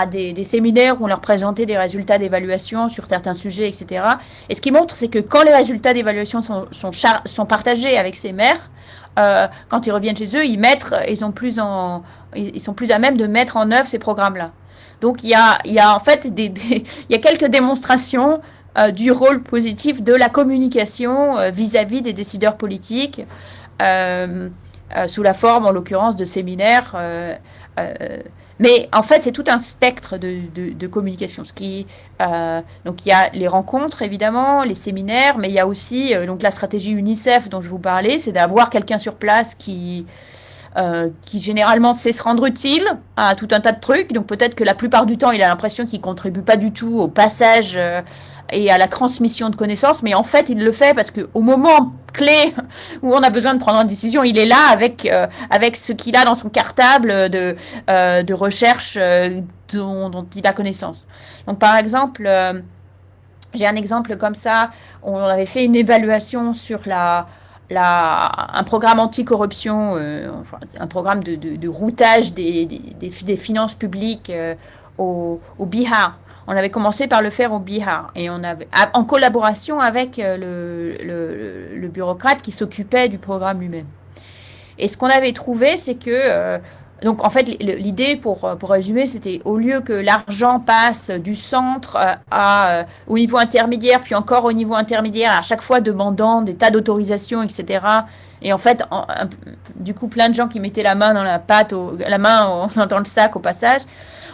des séminaires où on leur présentait des résultats d'évaluation sur certains sujets, etc. Et ce qui montre, c'est que quand les résultats d'évaluation sont partagés avec ces maires, quand ils reviennent chez eux, ils sont plus à même de mettre en œuvre ces programmes-là. Donc il y a en fait il y a quelques démonstrations du rôle positif de la communication vis-à-vis des décideurs politiques, sous la forme, en l'occurrence, de séminaires. Mais en fait, c'est tout un spectre de communication. Donc il y a les rencontres, évidemment, les séminaires, mais il y a aussi donc la stratégie UNICEF dont je vous parlais, c'est d'avoir quelqu'un sur place qui généralement sait se rendre utile à tout un tas de trucs. Donc peut-être que la plupart du temps, il a l'impression qu'il ne contribue pas du tout au passage et à la transmission de connaissances, mais en fait, il le fait parce qu'au moment clé où on a besoin de prendre une décision, il est là avec ce qu'il a dans son cartable de recherche dont il a connaissance. Donc par exemple, j'ai un exemple comme ça, on avait fait une évaluation sur un programme anticorruption, un programme de routage des finances publiques au Bihar. On avait commencé par le faire au Bihar et en collaboration avec le bureaucrate qui s'occupait du programme lui-même. Et ce qu'on avait trouvé, c'est que donc en fait l'idée pour résumer, c'était au lieu que l'argent passe du centre au niveau intermédiaire, puis encore au niveau intermédiaire, à chaque fois demandant des tas d'autorisations, etc. Et en fait, du coup, plein de gens qui mettaient la main dans la pâte, la main dans le sac au passage.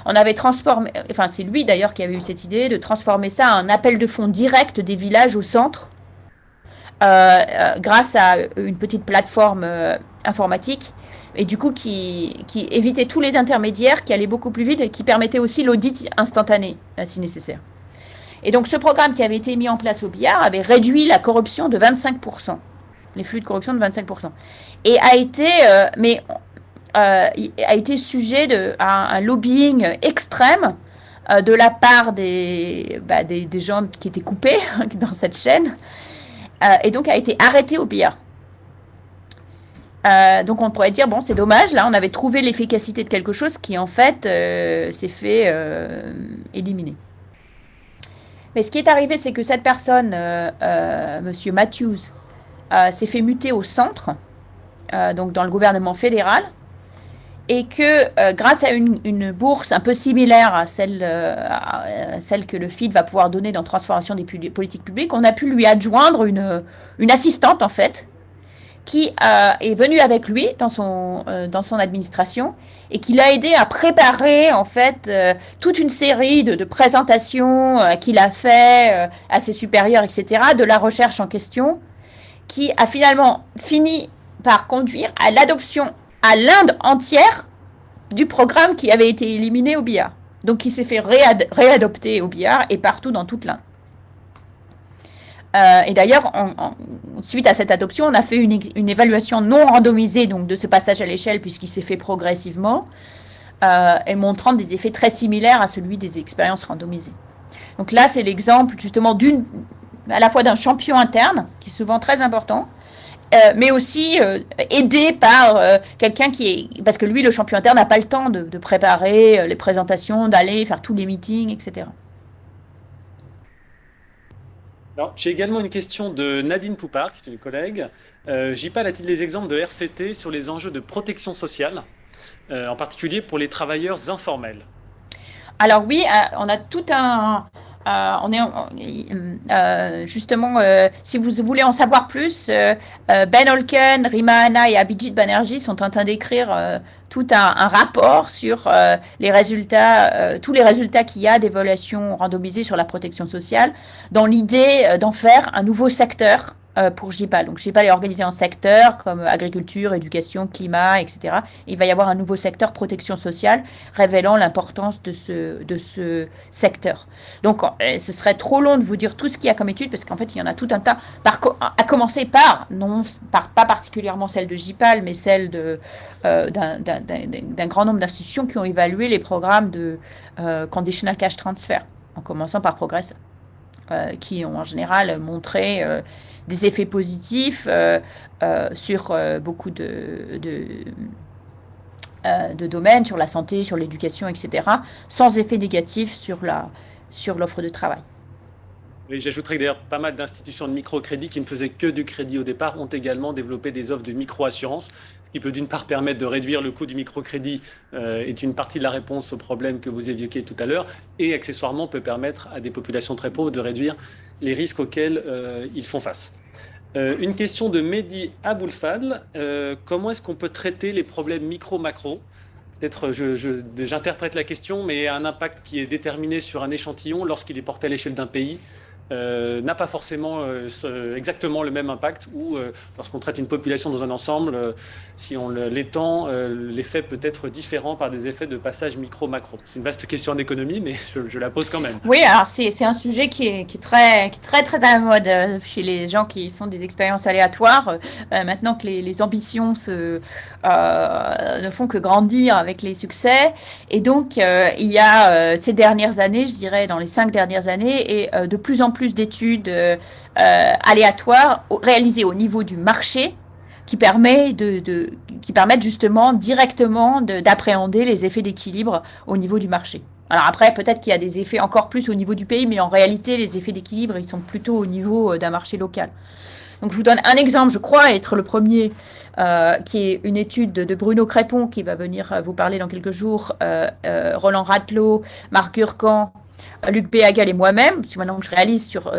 On avait transformé, enfin c'est lui d'ailleurs qui avait eu cette idée de transformer ça en appel de fonds direct des villages au centre, grâce à une petite plateforme informatique, et du coup qui évitait tous les intermédiaires, qui allaient beaucoup plus vite et qui permettait aussi l'audit instantané si nécessaire. Et donc ce programme qui avait été mis en place au billard avait réduit la corruption de 25%, les flux de corruption de 25%, et a été sujet à un lobbying extrême de la part des gens qui étaient coupés dans cette chaîne, et donc a été arrêté au billard. Donc on pourrait dire, bon, c'est dommage, là on avait trouvé l'efficacité de quelque chose qui en fait s'est fait éliminer. Mais ce qui est arrivé, c'est que cette personne, Monsieur Matthews, s'est fait muter au centre, donc dans le gouvernement fédéral, et que grâce à une bourse un peu similaire à celle que le FID va pouvoir donner dans Transformation des politiques publiques, on a pu lui adjoindre une assistante en fait, qui est venue avec lui dans son administration et qui l'a aidé à préparer en fait toute une série de présentations qu'il a fait à ses supérieurs, etc., de la recherche en question, qui a finalement fini par conduire à l'adoption à l'Inde entière du programme qui avait été éliminé au billard. Donc il s'est fait réadopter au billard et partout dans toute l'Inde. Et d'ailleurs, suite à cette adoption, on a fait une évaluation non randomisée donc, de ce passage à l'échelle, puisqu'il s'est fait progressivement, et montrant des effets très similaires à celui des expériences randomisées. Donc là, c'est l'exemple justement à la fois d'un champion interne, qui est souvent très important, mais aussi aidé par quelqu'un parce que lui, le champion interne, n'a pas le temps de préparer les présentations, d'aller faire tous les meetings, etc. Alors, j'ai également une question de Nadine Poupard, qui est une collègue. JPAL a-t-il des exemples de RCT sur les enjeux de protection sociale, en particulier pour les travailleurs informels? Alors oui, on a tout un... justement, si vous voulez en savoir plus, Ben Holken, Rima Hanna et Abhijit Banerjee sont en train d'écrire tout un rapport sur les résultats, tous les résultats qu'il y a d'évaluation randomisée sur la protection sociale, dans l'idée d'en faire un nouveau secteur pour JPAL. Donc JPAL est organisé en secteurs comme agriculture, éducation, climat, etc. Et il va y avoir un nouveau secteur protection sociale révélant l'importance de ce secteur. Donc ce serait trop long de vous dire tout ce qu'il y a comme études parce qu'en fait il y en a tout un tas, à commencer pas particulièrement celle de JPAL, mais celle d'un grand nombre d'institutions qui ont évalué les programmes de Conditional Cash Transfer, en commençant par Progress, qui ont en général montré des effets positifs sur beaucoup de domaines, sur la santé, sur l'éducation, etc., sans effet négatif sur l'offre de travail. Et j'ajouterais que d'ailleurs, pas mal d'institutions de microcrédit qui ne faisaient que du crédit au départ ont également développé des offres de micro-assurance, ce qui peut d'une part permettre de réduire le coût du microcrédit, est une partie de la réponse au problème que vous évoquiez tout à l'heure, et accessoirement peut permettre à des populations très pauvres de réduire les risques auxquels ils font face. Une question de Mehdi Aboulfadl. Comment est-ce qu'on peut traiter les problèmes micro-macro? Peut-être j'interprète la question, mais un impact qui est déterminé sur un échantillon lorsqu'il est porté à l'échelle d'un pays n'a pas forcément exactement le même impact, ou lorsqu'on traite une population dans un ensemble, si on l'étend, l'effet peut être différent par des effets de passage micro-macro. C'est une vaste question en économie, mais je la pose quand même. Oui, alors c'est un sujet qui est très à la mode chez les gens qui font des expériences aléatoires. Maintenant que les ambitions ne font que grandir avec les succès. Et donc, il y a ces dernières années, je dirais dans les 5 dernières années, et de plus en plus d'études aléatoires réalisées au niveau du marché qui permettent justement directement d'appréhender les effets d'équilibre au niveau du marché. Alors après, peut-être qu'il y a des effets encore plus au niveau du pays, mais en réalité, les effets d'équilibre, ils sont plutôt au niveau d'un marché local. Donc je vous donne un exemple, je crois être le premier, qui est une étude de Bruno Crépon, qui va venir vous parler dans quelques jours, Roland Ratelot, Marc Urcan, Luc Béagal et moi-même, parce que maintenant que je réalise sur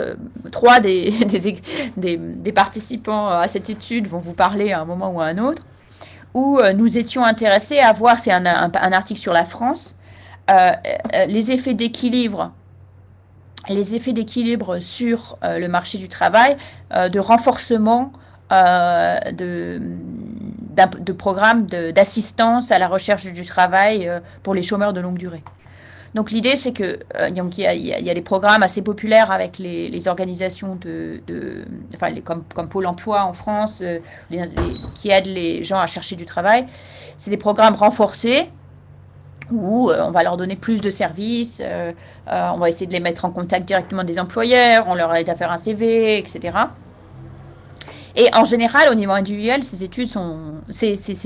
trois des participants à cette étude vont vous parler à un moment ou à un autre, où nous étions intéressés à voir, c'est un article sur la France, les effets d'équilibre sur le marché du travail, de renforcement de programmes d'assistance à la recherche du travail pour les chômeurs de longue durée. Donc l'idée, c'est que donc, il y a des programmes assez populaires avec les organisations enfin, comme Pôle emploi en France, qui aident les gens à chercher du travail. C'est des programmes renforcés où on va leur donner plus de services, on va essayer de les mettre en contact directement des employeurs, on leur aide à faire un CV, etc. Et en général, au niveau individuel, ces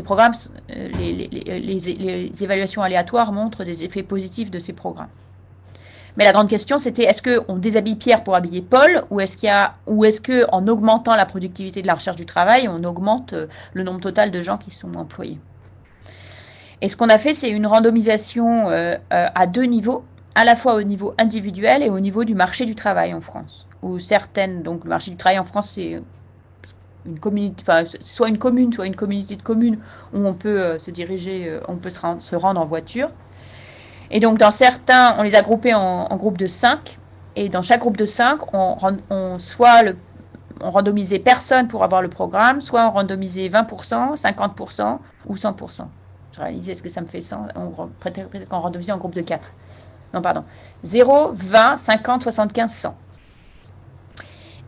programmes, les évaluations aléatoires montrent des effets positifs de ces programmes. Mais la grande question, c'était est-ce qu'on déshabille Pierre pour habiller Paul, ou est-ce qu'en augmentant la productivité de la recherche du travail, on augmente le nombre total de gens qui sont employés? Et ce qu'on a fait, c'est une randomisation à deux niveaux, à la fois au niveau individuel et au niveau du marché du travail en France. Donc le marché du travail en France, c'est une communauté, enfin, soit une commune, soit une communauté de communes où on peut se diriger, on peut se rendre en voiture. Et donc dans certains, on les a groupés en groupes de 5. Et dans chaque groupe de 5, on randomisait personne pour avoir le programme, soit on randomisait 20%, 50% ou 100%. Je réalisais ce que ça me fait 100. Peut-être qu'on randomisait en groupe de 4. Non, pardon. 0, 20, 50, 75, 100.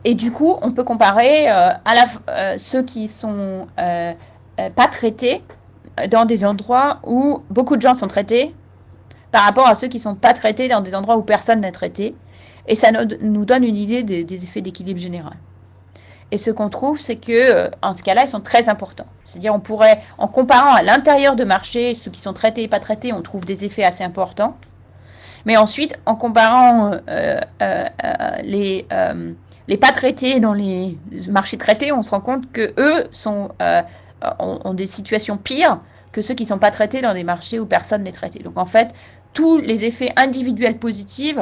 Et du coup, on peut comparer ceux qui sont pas traités dans des endroits où beaucoup de gens sont traités par rapport à ceux qui ne sont pas traités dans des endroits où personne n'est traité. Et ça nous donne une idée des effets d'équilibre général. Et ce qu'on trouve, c'est que, en ce cas-là, ils sont très importants. C'est-à-dire, on pourrait, en comparant à l'intérieur de marché, ceux qui sont traités et pas traités, on trouve des effets assez importants. Mais ensuite, en comparant les pas traités dans les marchés traités, on se rend compte qu'eux ont des situations pires que ceux qui ne sont pas traités dans des marchés où personne n'est traité. Donc en fait, tous les effets individuels positifs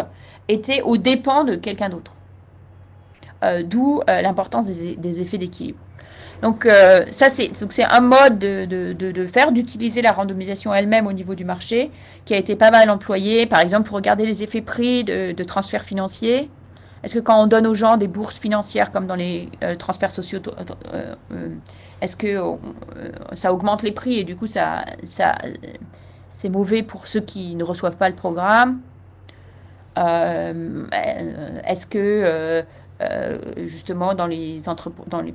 étaient aux dépens de quelqu'un d'autre. D'où l'importance des effets d'équilibre. Donc ça, c'est un mode de faire, d'utiliser la randomisation elle-même au niveau du marché, qui a été pas mal employé, par exemple pour regarder les effets prix de transferts financiers. Est-ce que quand on donne aux gens des bourses financières comme dans les transferts sociaux, est-ce que ça augmente les prix et du coup c'est mauvais pour ceux qui ne reçoivent pas le programme? Est-ce que justement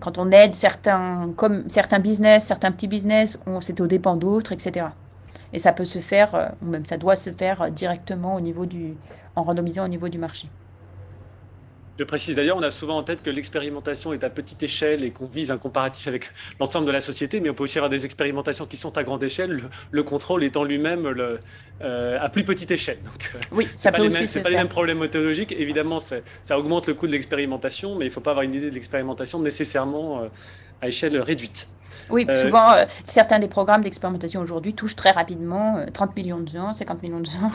quand on aide certains business, certains petits business, c'est aux dépens d'autres, etc. Et ça peut se faire, ou même ça doit se faire directement en randomisant au niveau du marché. Je précise d'ailleurs, on a souvent en tête que l'expérimentation est à petite échelle et qu'on vise un comparatif avec l'ensemble de la société, mais on peut aussi avoir des expérimentations qui sont à grande échelle, le contrôle étant lui-même à plus petite échelle. Donc, oui, ça peut aussi c'est pas les mêmes problèmes méthodologiques. Évidemment, ça augmente le coût de l'expérimentation, mais il ne faut pas avoir une idée de l'expérimentation nécessairement à échelle réduite. Oui, souvent, certains des programmes d'expérimentation aujourd'hui touchent très rapidement 30 millions de gens, 50 millions de gens.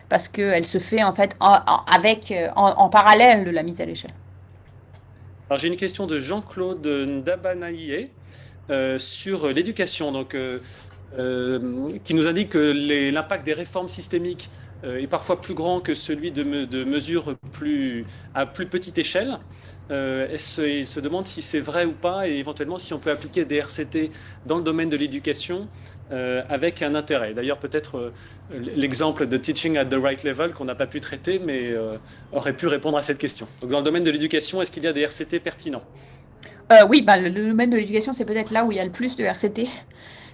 Parce qu'elle se fait en fait en parallèle de la mise à l'échelle. Alors j'ai une question de Jean-Claude Ndabanaye sur l'éducation, qui nous indique que l'impact des réformes systémiques est parfois plus grand que celui de mesures à plus petite échelle. Il se demande si c'est vrai ou pas et éventuellement si on peut appliquer des RCT dans le domaine de l'éducation avec un intérêt. D'ailleurs, peut-être l'exemple de Teaching at the Right Level qu'on n'a pas pu traiter, mais aurait pu répondre à cette question. Donc, dans le domaine de l'éducation, est-ce qu'il y a des RCT pertinents? Oui, le domaine de l'éducation, c'est peut-être là où il y a le plus de RCT,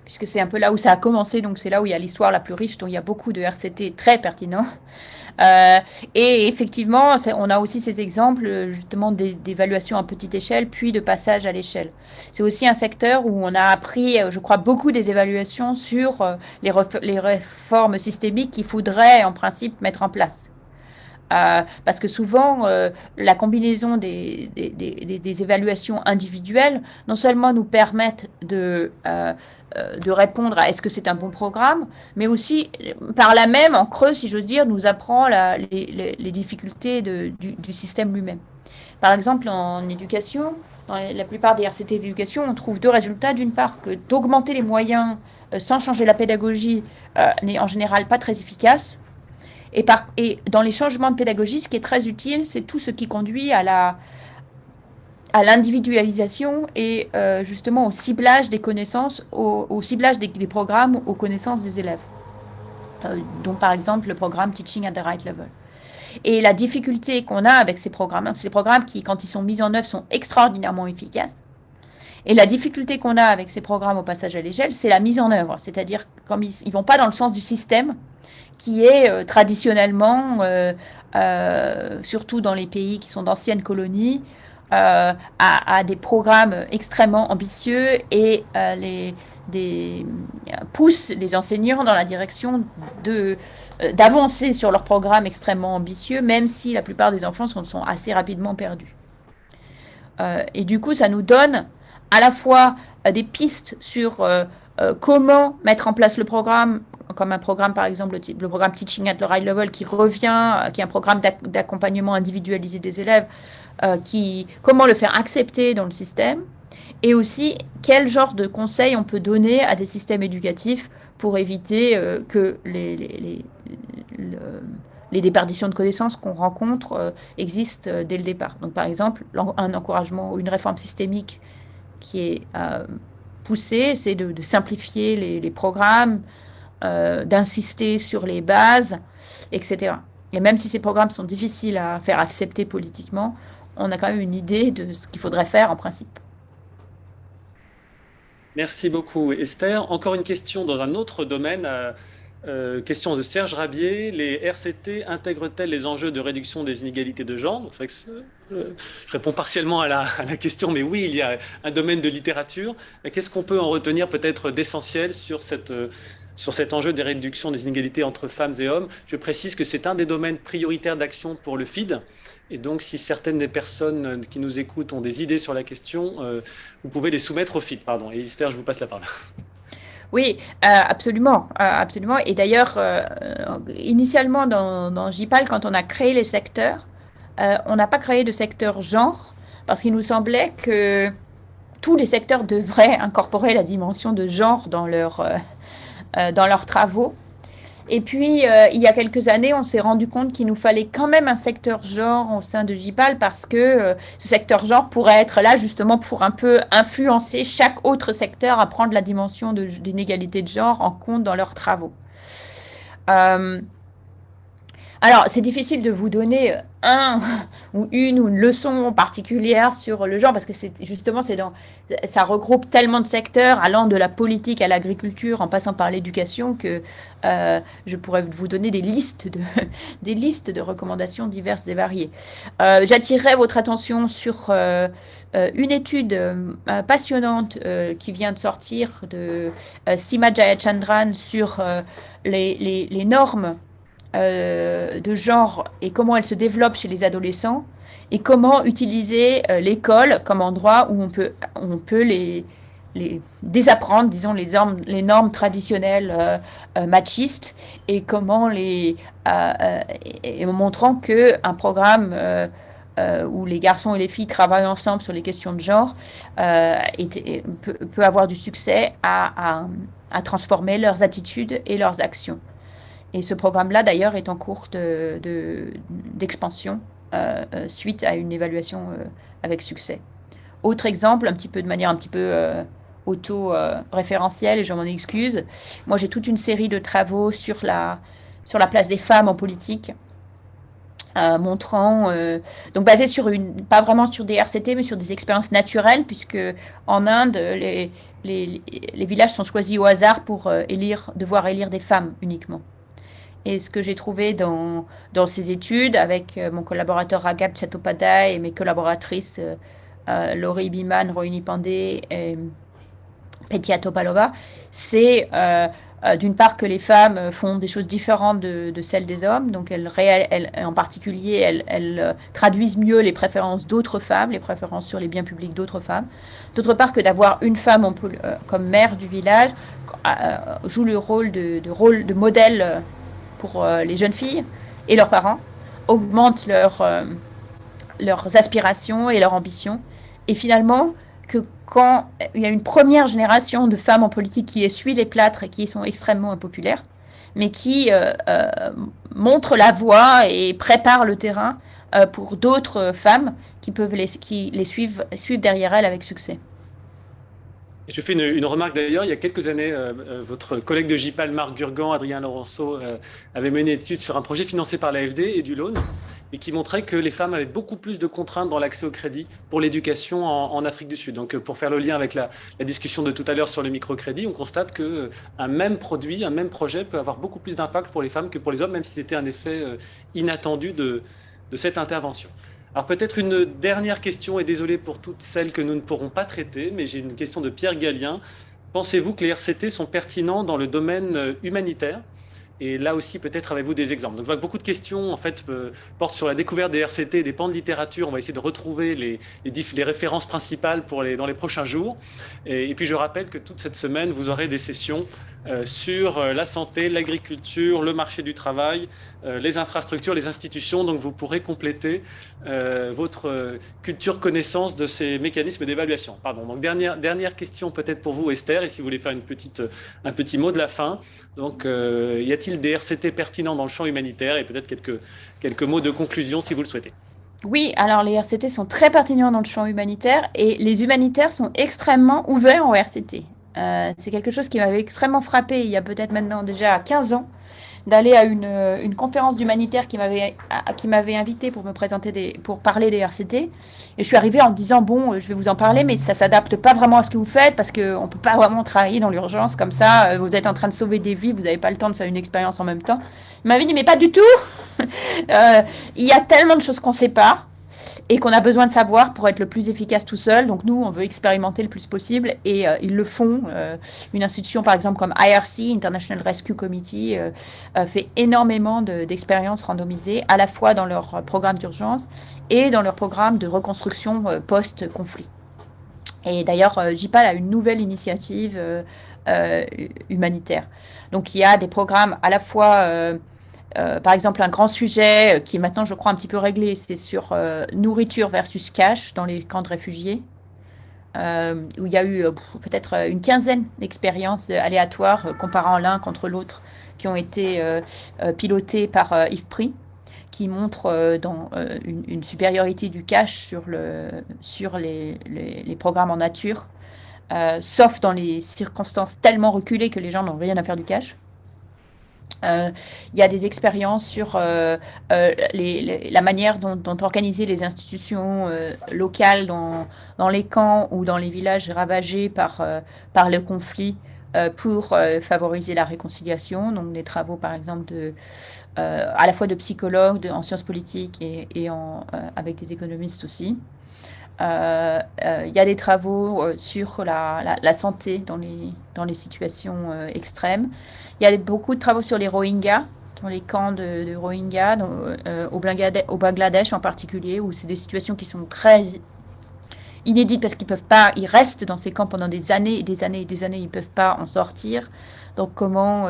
puisque c'est un peu là où ça a commencé, donc c'est là où il y a l'histoire la plus riche, donc il y a beaucoup de RCT très pertinents. Et effectivement, on a aussi ces exemples justement d'évaluation à petite échelle, puis de passage à l'échelle. C'est aussi un secteur où on a appris, je crois, beaucoup des évaluations sur les réformes systémiques qu'il faudrait en principe mettre en place. Parce que souvent, la combinaison des évaluations individuelles, non seulement nous permettent de répondre à est-ce que c'est un bon programme, mais aussi, par là même, en creux, si j'ose dire, nous apprend les difficultés du système lui-même. Par exemple, en éducation, dans la plupart des RCT d'éducation, on trouve deux résultats. D'une part, que d'augmenter les moyens sans changer la pédagogie n'est en général pas très efficace. Et dans les changements de pédagogie, ce qui est très utile, c'est tout ce qui conduit à l'individualisation et justement au ciblage des connaissances, au ciblage des programmes aux connaissances des élèves. Donc par exemple le programme Teaching at the Right Level. Et la difficulté qu'on a avec ces programmes, c'est des programmes qui, quand ils sont mis en œuvre, sont extraordinairement efficaces. Et la difficulté qu'on a avec ces programmes au passage à l'échelle, c'est la mise en œuvre. C'est-à-dire, comme ils ne vont pas dans le sens du système, qui est traditionnellement, surtout dans les pays qui sont d'anciennes colonies, à des programmes extrêmement ambitieux et pousse les enseignants dans la direction d'avancer sur leurs programmes extrêmement ambitieux, même si la plupart des enfants sont assez rapidement perdus. Et du coup, ça nous donne à la fois des pistes sur comment mettre en place le programme, comme un programme par exemple le programme Teaching at the Right Level qui revient, qui est un programme d'accompagnement individualisé des élèves, comment le faire accepter dans le système, et aussi quel genre de conseils on peut donner à des systèmes éducatifs pour éviter que les déperditions de connaissances qu'on rencontre existent dès le départ. Donc par exemple, un encouragement ou une réforme systémique qui est poussée, c'est de simplifier les programmes, d'insister sur les bases, etc. Et même si ces programmes sont difficiles à faire accepter politiquement, on a quand même une idée de ce qu'il faudrait faire en principe. Merci beaucoup, Esther. Encore une question dans un autre domaine. Question de Serge Rabier. Les RCT intègrent-elles les enjeux de réduction des inégalités de genre? C'est vrai que je réponds partiellement à la question, mais oui, il y a un domaine de littérature. Qu'est-ce qu'on peut en retenir peut-être d'essentiel sur cet enjeu des réductions des inégalités entre femmes et hommes? Je précise que c'est un des domaines prioritaires d'action pour le FID. Et donc, si certaines des personnes qui nous écoutent ont des idées sur la question, vous pouvez les soumettre au FID. Pardon. Et Esther, je vous passe la parole. Oui, absolument, absolument. Et d'ailleurs, initialement dans JPAL, quand on a créé les secteurs, on n'a pas créé de secteur genre parce qu'il nous semblait que tous les secteurs devraient incorporer la dimension de genre dans leurs travaux. Et puis, il y a quelques années, on s'est rendu compte qu'il nous fallait quand même un secteur genre au sein de JPAL parce que ce secteur genre pourrait être là justement pour un peu influencer chaque autre secteur à prendre la dimension d'inégalité de genre en compte dans leurs travaux. Alors, c'est difficile de vous donner ou une leçon particulière sur le genre parce que ça regroupe tellement de secteurs allant de la politique à l'agriculture en passant par l'éducation que je pourrais vous donner des listes de recommandations diverses et variées. J'attirerai votre attention sur une étude passionnante qui vient de sortir de Sima Jayachandran sur les normes de genre et comment elle se développe chez les adolescents et comment utiliser l'école comme endroit où on peut les désapprendre, disons, les normes traditionnelles machistes et comment et en montrant qu'un programme où les garçons et les filles travaillent ensemble sur les questions de genre peut avoir du succès à transformer leurs attitudes et leurs actions. Et ce programme-là, d'ailleurs, est en cours d'expansion suite à une évaluation avec succès. Autre exemple, de manière un petit peu auto-référentielle, et je m'en excuse, moi j'ai toute une série de travaux sur la place des femmes en politique, montrant, donc basé pas vraiment sur des RCT, mais sur des expériences naturelles, puisque en Inde, les villages sont choisis au hasard pour devoir élire des femmes uniquement. Et ce que j'ai trouvé dans ces études, avec mon collaborateur Raghav Chattopadhyay et mes collaboratrices Laurie Biman, Rohini Pandey et Petia Topalova, c'est d'une part que les femmes font des choses différentes de celles des hommes, donc en particulier elles traduisent mieux les préférences d'autres femmes, les préférences sur les biens publics d'autres femmes. D'autre part que d'avoir une femme comme mère du village joue le rôle de modèle pour les jeunes filles et leurs parents, augmente leurs aspirations et leurs ambitions. Et finalement, que quand il y a une première génération de femmes en politique qui essuient les plâtres et qui sont extrêmement impopulaires, mais qui montrent la voie et préparent le terrain pour d'autres femmes qui les suivent derrière elles avec succès. Je fais une remarque d'ailleurs, il y a quelques années, votre collègue de JPAL, Marc Gurgan, Adrien Laurenceau, avait mené une étude sur un projet financé par l'AFD et du Loan, et qui montrait que les femmes avaient beaucoup plus de contraintes dans l'accès au crédit pour l'éducation en Afrique du Sud. Donc pour faire le lien avec la discussion de tout à l'heure sur le microcrédit, on constate qu'un même produit, un même projet peut avoir beaucoup plus d'impact pour les femmes que pour les hommes, même si c'était un effet inattendu de cette intervention. Alors peut-être une dernière question, et désolé pour toutes celles que nous ne pourrons pas traiter, mais j'ai une question de Pierre Gallien. Pensez-vous que les RCT sont pertinents dans le domaine humanitaire? Et là aussi, peut-être avez-vous des exemples. Donc, je vois que beaucoup de questions en fait, portent sur la découverte des RCT, des pans de littérature. On va essayer de retrouver les références principales dans les prochains jours. Et puis, je rappelle que toute cette semaine, vous aurez des sessions sur la santé, l'agriculture, le marché du travail, les infrastructures, les institutions. Donc, vous pourrez compléter votre culture connaissance de ces mécanismes d'évaluation. Pardon. Donc, dernière question peut-être pour vous, Esther, et si vous voulez faire un petit mot de la fin. Donc, y a-t-il des RCT pertinents dans le champ humanitaire, et peut-être quelques mots de conclusion si vous le souhaitez? Oui, alors les RCT sont très pertinents dans le champ humanitaire et les humanitaires sont extrêmement ouverts aux RCT. C'est quelque chose qui m'avait extrêmement frappé il y a peut-être maintenant déjà 15 ans, d'aller à une conférence d'humanitaire qui m'avait invité pour pour parler des RCT. Et je suis arrivée en me disant, bon, je vais vous en parler, mais ça s'adapte pas vraiment à ce que vous faites parce qu'on peut pas vraiment travailler dans l'urgence comme ça. Vous êtes en train de sauver des vies, vous n'avez pas le temps de faire une expérience en même temps. Il m'avait dit, mais pas du tout. Il y a tellement de choses qu'on sait pas et qu'on a besoin de savoir pour être le plus efficace tout seul. Donc nous, on veut expérimenter le plus possible et ils le font. Une institution, par exemple, comme IRC, International Rescue Committee, fait énormément d'expériences randomisées, à la fois dans leur programme d'urgence et dans leur programme de reconstruction post-conflit. Et d'ailleurs, JPAL a une nouvelle initiative humanitaire. Donc il y a des programmes à la fois... par exemple, un grand sujet qui est maintenant, je crois, un petit peu réglé, c'est sur nourriture versus cash dans les camps de réfugiés, où il y a eu peut-être une quinzaine d'expériences aléatoires comparant l'un contre l'autre qui ont été pilotées par IFPRI, qui montrent une supériorité du cash sur les programmes en nature, sauf dans les circonstances tellement reculées que les gens n'ont rien à faire du cash. Il y a des expériences sur la manière dont organiser les institutions locales dans les camps ou dans les villages ravagés par le conflit pour favoriser la réconciliation. Donc des travaux par exemple à la fois de psychologues en sciences politiques et avec des économistes aussi. Il y a des travaux sur la santé dans les situations extrêmes. Il y a beaucoup de travaux sur les Rohingyas, dans les camps de Rohingyas, au Bangladesh en particulier, où c'est des situations qui sont très inédites parce ils restent dans ces camps pendant des années et des années et des années, ils ne peuvent pas en sortir. Donc comment...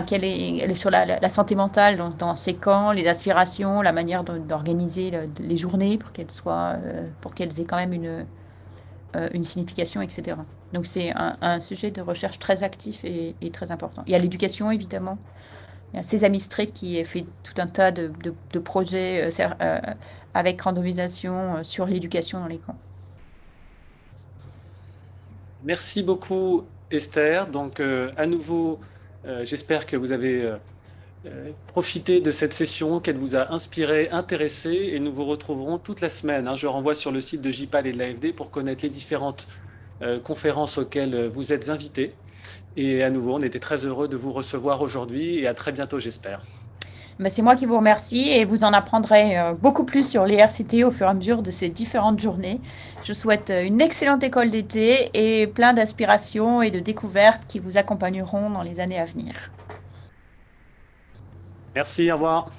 quelle est sur la santé mentale dans ces camps, les aspirations, la manière d'organiser les journées pour qu'elles aient quand même une signification, etc. Donc c'est un sujet de recherche très actif et très important. Il y a l'éducation, évidemment. Il y a Sesame Street qui fait tout un tas de projets avec randomisation sur l'éducation dans les camps. Merci beaucoup, Esther. Donc, à nouveau, j'espère que vous avez profité de cette session, qu'elle vous a inspiré, intéressé, et nous vous retrouverons toute la semaine. Je renvoie sur le site de JPAL et de l'AFD pour connaître les différentes conférences auxquelles vous êtes invités. Et à nouveau, on était très heureux de vous recevoir aujourd'hui et à très bientôt, j'espère. C'est moi qui vous remercie et vous en apprendrez beaucoup plus sur l'IRCT au fur et à mesure de ces différentes journées. Je souhaite une excellente école d'été et plein d'aspirations et de découvertes qui vous accompagneront dans les années à venir. Merci, au revoir.